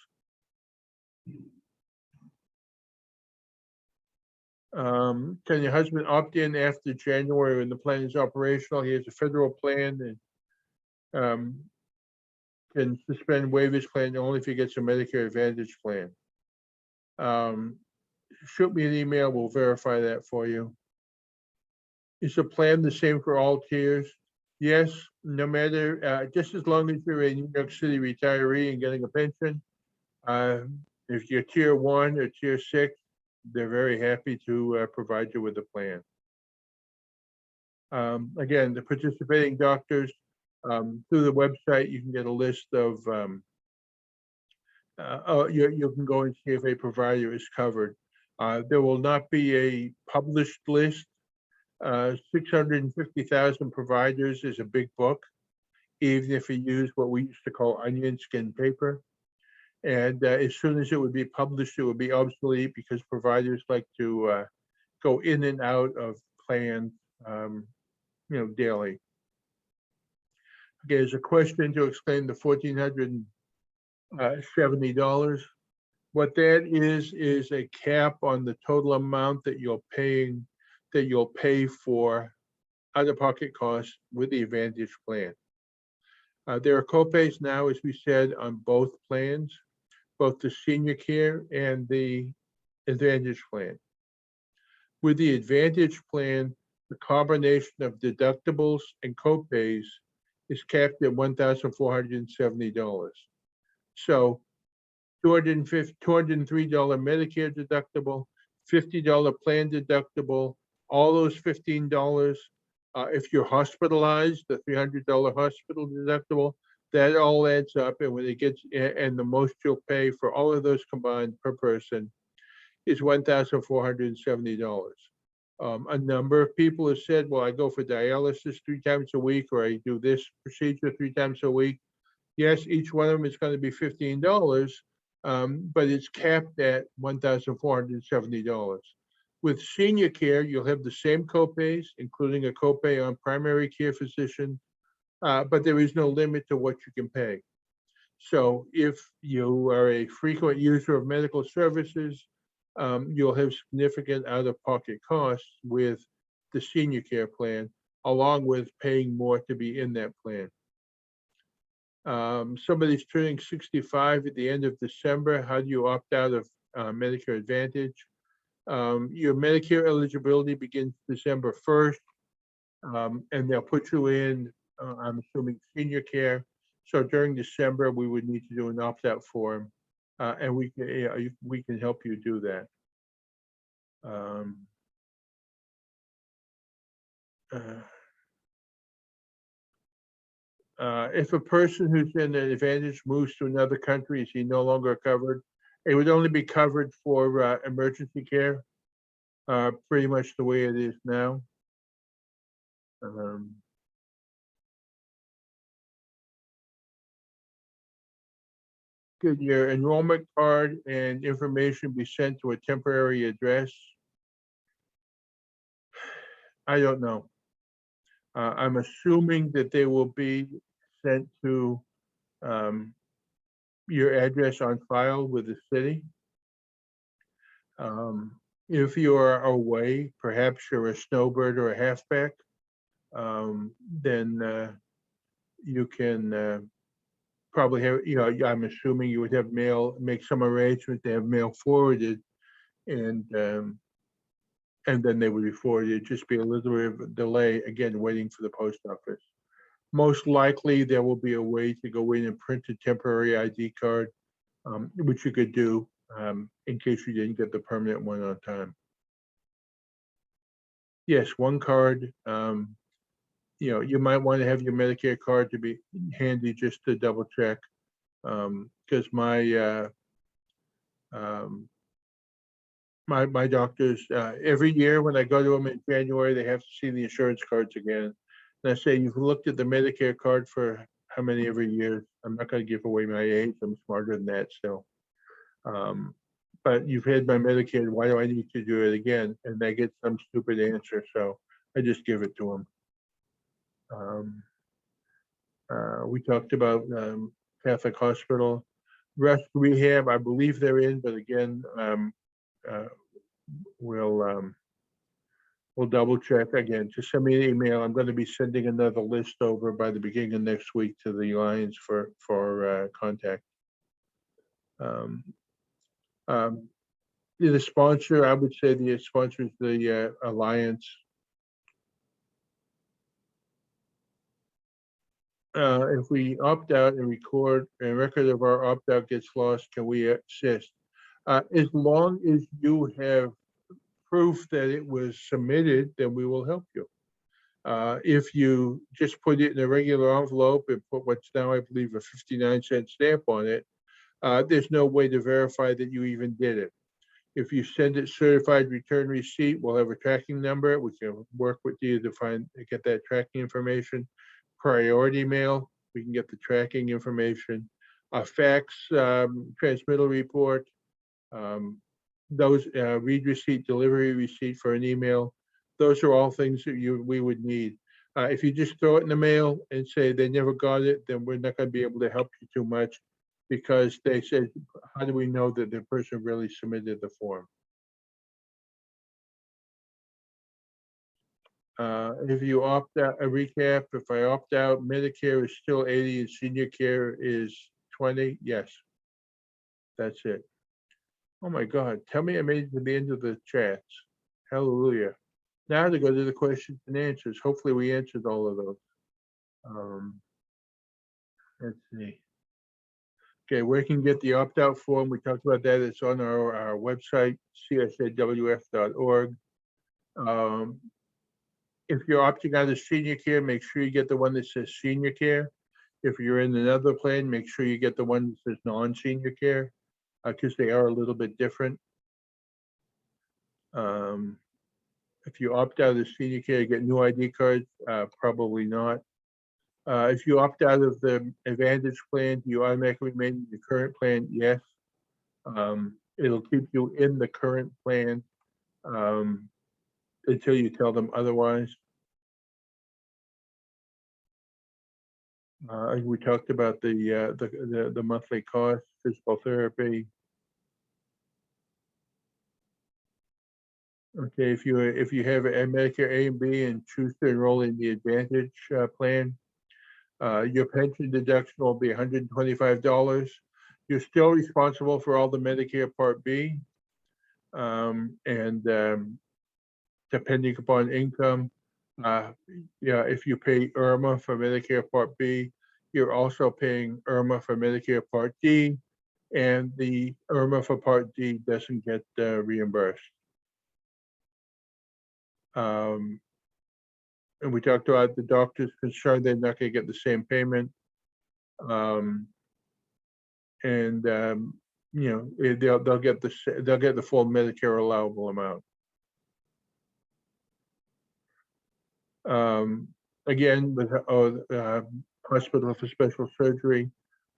Can your husband opt in after January when the plan is operational? He has a federal plan and can suspend waivers plan only if he gets a Medicare Advantage plan. Shoot me an email, we'll verify that for you. Is the plan the same for all tiers? Yes, no matter, just as long as you're a New York City retiree and getting a pension. If you're tier 1 or tier 6, they're very happy to provide you with a plan. Again, the participating doctors, through the website, you can get a list of, you can go and see if a provider is covered. There will not be a published list. 650,000 providers is a big book, even if you use what we used to call onion skin paper. And as soon as it would be published, it would be obsolete because providers like to go in and out of plans, daily. Okay, there's a question to explain the $1,470. What that is a cap on the total amount that you'll pay for out-of-pocket costs with the Advantage plan. There are copays now, as we said, on both plans, both the senior care and the Advantage plan. With the Advantage plan, the combination of deductibles and copays is capped at $1,470. So $203 Medicare deductible, $50 plan deductible, all those $15. If you're hospitalized, the $300 hospital deductible, that all adds up. And when it gets, and the most you'll pay for all of those combined per person is $1,470. A number of people have said, well, I go for dialysis 3 times a week, or I do this procedure 3 times a week. Yes, each one of them is going to be $15, but it's capped at $1,470. With senior care, you'll have the same copays, including a copay on primary care physician, but there is no limit to what you can pay. So if you are a frequent user of medical services, you'll have significant out-of-pocket costs with the senior care plan, along with paying more to be in that plan. Somebody's turning 65 at the end of December. How do you opt out of Medicare Advantage? Your Medicare eligibility begins December 1st, and they'll put you in, I'm assuming, senior care. So during December, we would need to do an opt-out form, and we can help you do that. If a person who's in an Advantage moves to another country, is he no longer covered? It would only be covered for emergency care, pretty much the way it is now. Could your enrollment card and information be sent to a temporary address? I don't know. I'm assuming that they will be sent to your address on file with the city. If you are away, perhaps you're a snowbird or a halfback, then you can probably have, I'm assuming you would have mail, make some arrangement to have mail forwarded, and then they would be forwarded. It'd just be a little bit of a delay, again, waiting for the post office. Most likely, there will be a way to go in and print a temporary ID card, which you could do in case you didn't get the permanent one on time. Yes, one card. You might want to have your Medicare card to be handy just to double check, because my doctors, every year when I go to them in January, they have to see the insurance cards again. And I say, you've looked at the Medicare card for how many every year? I'm not going to give away my age. I'm smarter than that still. But you've had my Medicare. Why do I need to do it again? And they get some stupid answer. So I just give it to them. We talked about Catholic Hospital. Rest Rehab, I believe they're in, but again, we'll double check again. Just send me an email. I'm going to be sending another list over by the beginning of next week to the Alliance for contact. The sponsor, I would say the sponsor is the Alliance. If we opt out and record a record of our opt-out gets lost, can we assist? As long as you have proof that it was submitted, then we will help you. If you just put it in a regular envelope and put what's now, I believe, a 59-cent stamp on it, there's no way to verify that you even did it. If you send it certified return receipt, we'll have a tracking number. We can work with you to get that tracking information. Priority mail, we can get the tracking information. A fax transmittal report, those read receipt, delivery receipt for an email. Those are all things that we would need. If you just throw it in the mail and say they never got it, then we're not going to be able to help you too much, because they said, how do we know that the person really submitted the form? If you opt out, a recap, if I opt out, Medicare is still 80 and senior care is 20. Yes, that's it. Oh my God, tell me I made it to the end of the chats. Hallelujah. Now to go to the questions and answers. Hopefully we answered all of those. Let's see. Okay, where can you get the opt-out form? We talked about that. It's on our website, csawf.org. If you're opting out of senior care, make sure you get the one that says senior care. If you're in another plan, make sure you get the one that says non-senior care, because they are a little bit different. If you opt out of senior care, you get new ID cards, probably not. If you opt out of the Advantage plan, do you automatically remain in the current plan? Yes. It'll keep you in the current plan until you tell them otherwise. We talked about the monthly cost, physical therapy. Okay, if you have a Medicare A and B and choose to enroll in the Advantage plan, your pension deduction will be $125. You're still responsible for all the Medicare Part B, and depending upon income, if you pay IRMA for Medicare Part B, you're also paying IRMA for Medicare Part D, and the IRMA for Part D doesn't get reimbursed. And we talked about the doctor's concerned they're not going to get the same payment. They'll get the full Medicare allowable amount. Again, with Hospital for Special Surgery,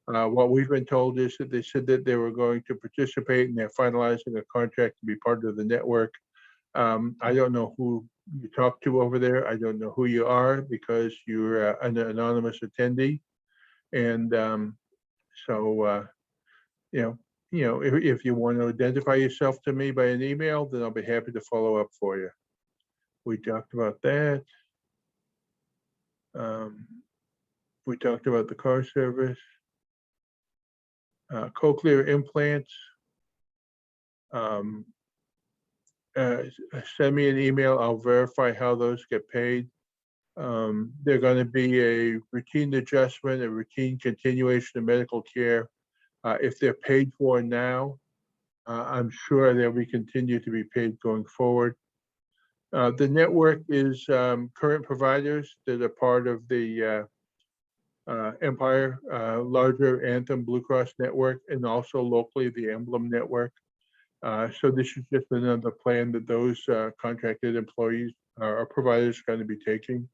what we've been told is that they said that they were going to participate and they're finalizing a contract to be part of the network. I don't know who you talk to over there. I don't know who you are because you're an anonymous attendee. And if you want to identify yourself to me by an email, then I'll be happy to follow up for you. We talked about that. We talked about the car service, cochlear implants. Send me an email. I'll verify how those get paid. They're going to be a routine adjustment, a routine continuation of medical care. If they're paid for now, I'm sure they'll be continued to be paid going forward. The network is current providers that are part of the Empire, larger Anthem Blue Cross network, and also locally the Emblem network. So this is just another plan that those contracted employees or providers are going to be taking.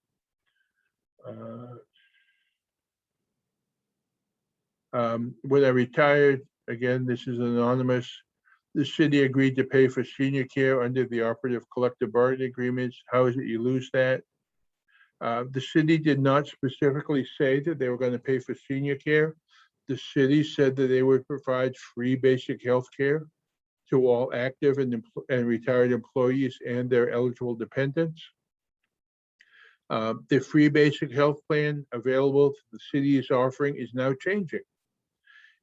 When I retired, again, this is anonymous. The city agreed to pay for senior care under the operative collective bargaining agreements. How is it you lose that? The city did not specifically say that they were going to pay for senior care. The city said that they would provide free basic health care to all active and retired employees and their eligible dependents. The free basic health plan available to the city is offering is now changing.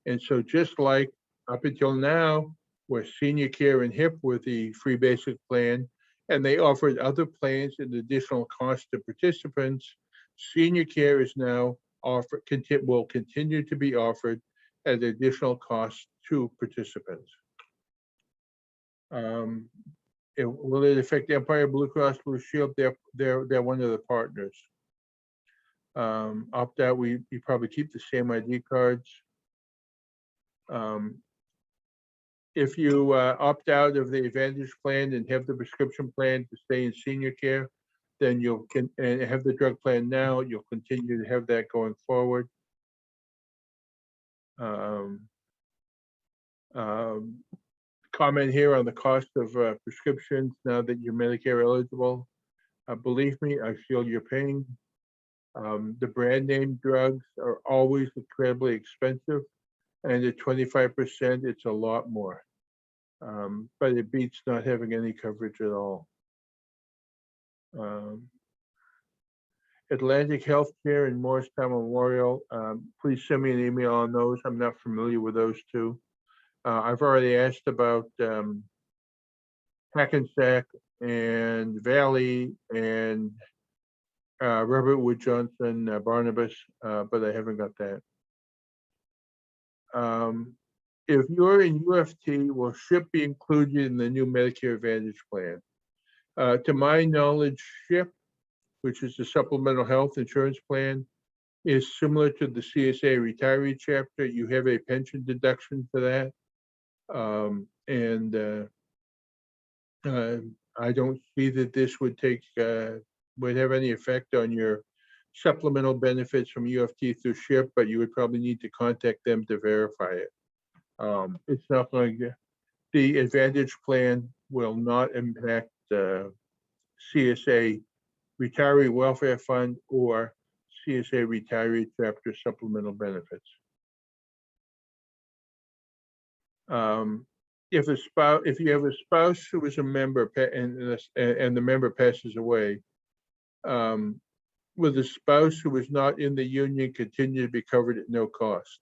And so just like up until now, where senior care and HIP were the free basic plan, and they offered other plans at additional cost to participants, senior care is now will continue to be offered at additional cost to participants. Will it affect Empire Blue Cross Blue Shield? They're one of the partners. Opt out, you probably keep the same ID cards. If you opt out of the Advantage plan and have the prescription plan to stay in senior care, then and have the drug plan now, you'll continue to have that going forward. Comment here on the cost of prescriptions now that you're Medicare eligible. Believe me, I feel your pain. The brand name drugs are always incredibly expensive, and at 25%, it's a lot more. But it beats not having any coverage at all. Atlantic Healthcare and Morristown Memorial, please send me an email on those. I'm not familiar with those two. I've already asked about Hackensack and Valley and Robert Wood Johnson, Barnabas, but I haven't got that. If you're in UFT, will SHIP be included in the new Medicare Advantage plan? To my knowledge, SHIP, which is the Supplemental Health Insurance Plan, is similar to the CSA retiree chapter. You have a pension deduction for that. I don't see that this would have any effect on your supplemental benefits from UFT through SHIP, but you would probably need to contact them to verify it. It's not going to, the Advantage plan will not impact CSA Retiree Welfare Fund or CSA Retiree Chapter Supplemental Benefits. If you have a spouse who is a member and the member passes away, will the spouse who is not in the union continue to be covered at no cost?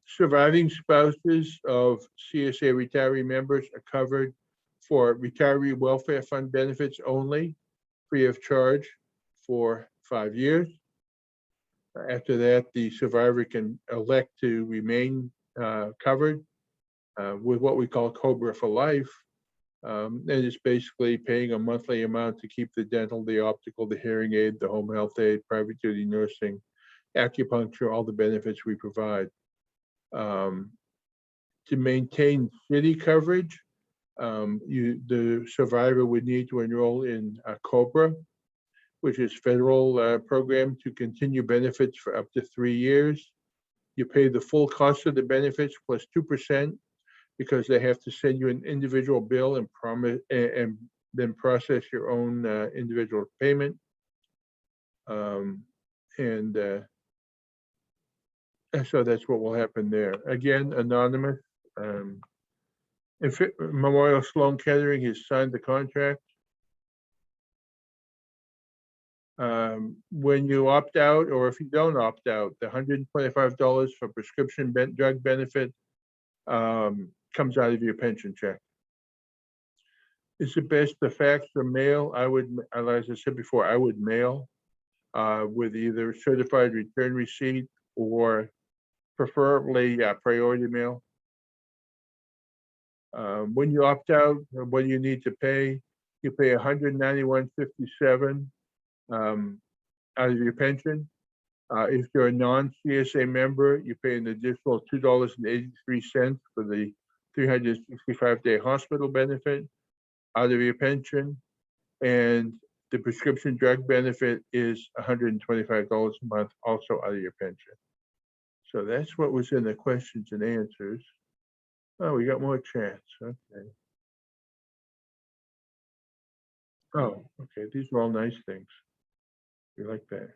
Surviving spouses of CSA retiree members are covered for retiree welfare fund benefits only, free of charge for 5 years. After that, the survivor can elect to remain covered with what we call COBRA for life. And it's basically paying a monthly amount to keep the dental, the optical, the hearing aid, the home health aid, private duty nursing, acupuncture, all the benefits we provide. To maintain city coverage, the survivor would need to enroll in COBRA, which is federal program to continue benefits for up to 3 years. You pay the full cost of the benefits plus 2% because they have to send you an individual bill and then process your own individual payment. So that's what will happen there. Again, anonymous. If Memorial Sloan Kettering has signed the contract, when you opt out, or if you don't opt out, the $125 for prescription drug benefit comes out of your pension check. Is it best to fax or mail? As I said before, I would mail with either certified return receipt or preferably priority mail. When you opt out, what do you need to pay? You pay $191.57 out of your pension. If you're a non-CSA member, you pay an additional $2.83 for the 365-day hospital benefit out of your pension. And the prescription drug benefit is $125 a month, also out of your pension. So that's what was in the questions and answers. Oh, we got more chats. Okay. Oh, okay. These are all nice things. We like that.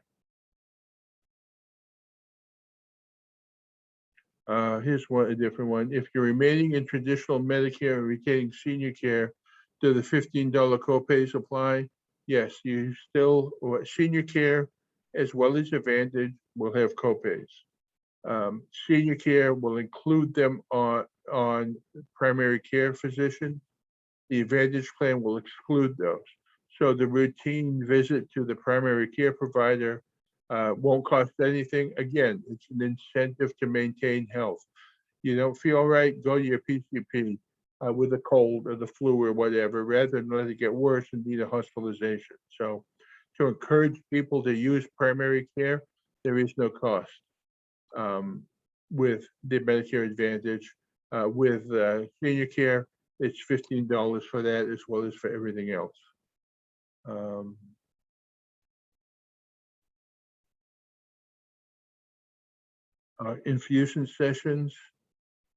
Here's a different one. If you're remaining in traditional Medicare and retaining senior care, do the $15 copays apply? Yes, you still, senior care as well as Advantage will have copays. Senior care will include them on primary care physician. The Advantage plan will exclude those. So the routine visit to the primary care provider won't cost anything. Again, it's an incentive to maintain health. You don't feel right, go to your PCP with a cold or the flu or whatever, rather than let it get worse and need a hospitalization. So to encourage people to use primary care, there is no cost with the Medicare Advantage. With senior care, it's $15 for that as well as for everything else. Infusion sessions,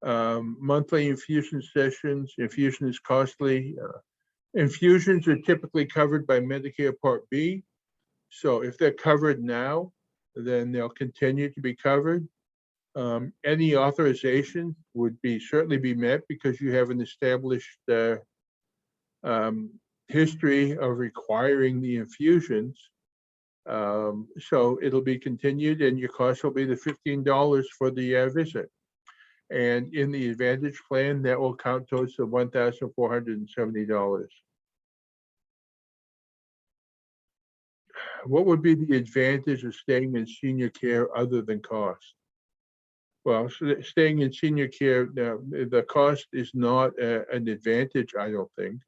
monthly infusion sessions. Infusion is costly. Infusions are typically covered by Medicare Part B. So if they're covered now, then they'll continue to be covered. Any authorization would certainly be met because you have an established history of requiring the infusions. So it'll be continued and your cost will be the $15 for the visit. And in the Advantage plan, that will count towards the $1,470. What would be the advantage of staying in senior care other than cost? Well, staying in senior care, the cost is not an advantage, I don't think.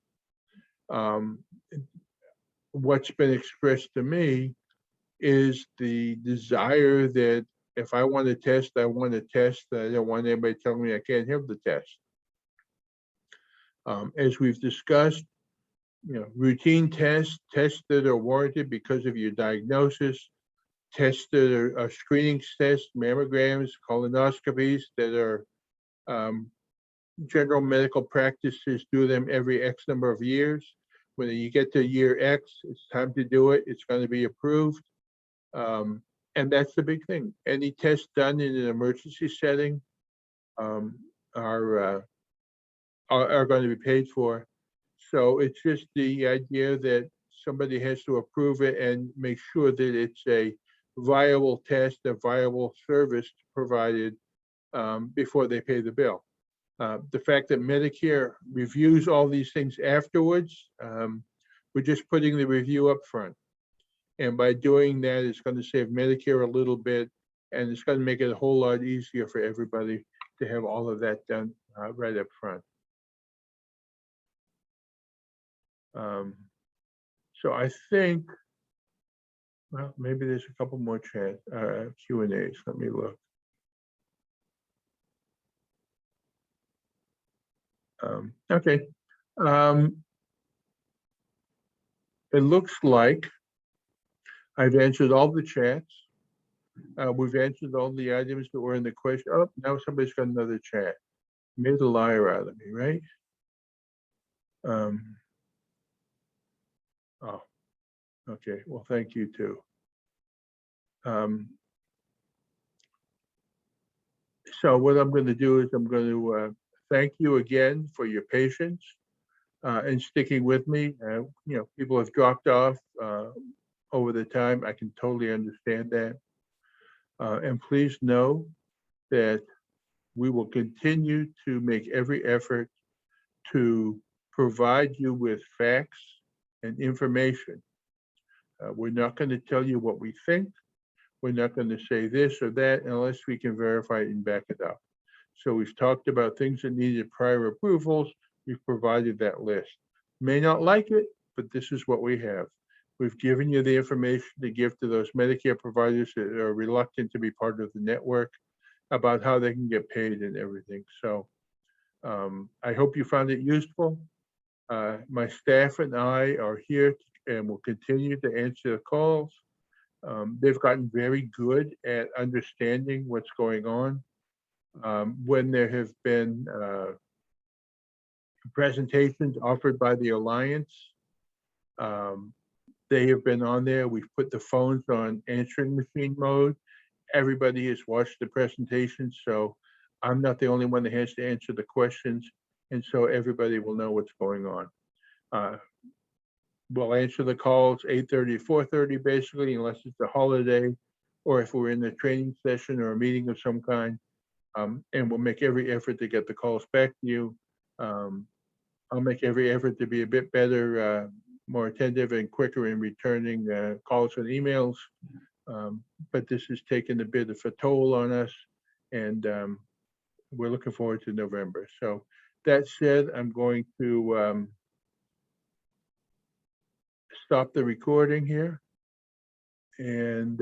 What's been expressed to me is the desire that if I want to test, I want to test. I don't want anybody telling me I can't have the test. As we've discussed, routine tests that are warranted because of your diagnosis, tests that are screening tests, mammograms, colonoscopies that are general medical practices do them every X number of years. When you get to year X, it's time to do it. It's going to be approved. And that's the big thing. Any tests done in an emergency setting are going to be paid for. So it's just the idea that somebody has to approve it and make sure that it's a viable test, a viable service provided before they pay the bill. The fact that Medicare reviews all these things afterwards, we're just putting the review up front. And by doing that, it's going to save Medicare a little bit, and it's going to make it a whole lot easier for everybody to have all of that done right up front. So I think, well, maybe there's a couple more Q&As. Let me look. Okay. It looks like I've answered all the chats. We've answered all the items that were in the question. Oh, now somebody's got another chat. Made a liar out of me, right? Oh, okay. Well, thank you too. So what I'm going to do is I'm going to thank you again for your patience and sticking with me. People have dropped off over the time. I can totally understand that. And please know that we will continue to make every effort to provide you with facts and information. We're not going to tell you what we think. We're not going to say this or that unless we can verify it and back it up. So we've talked about things that needed prior approvals. We've provided that list. May not like it, but this is what we have. We've given you the information to give to those Medicare providers that are reluctant to be part of the network about how they can get paid and everything. So I hope you found it useful. My staff and I are here and will continue to answer the calls. They've gotten very good at understanding what's going on. When there have been presentations offered by the Alliance, they have been on there. We've put the phones on answering machine mode. Everybody has watched the presentation, so I'm not the only one that has to answer the questions, and so everybody will know what's going on. We'll answer the calls 8:30 to 4:30 basically, unless it's a holiday, or if we're in a training session or a meeting of some kind, and we'll make every effort to get the calls back to you. I'll make every effort to be a bit better, more attentive and quicker in returning calls and emails. But this has taken a bit of a toll on us, and we're looking forward to November. So that said, I'm going to stop the recording here, and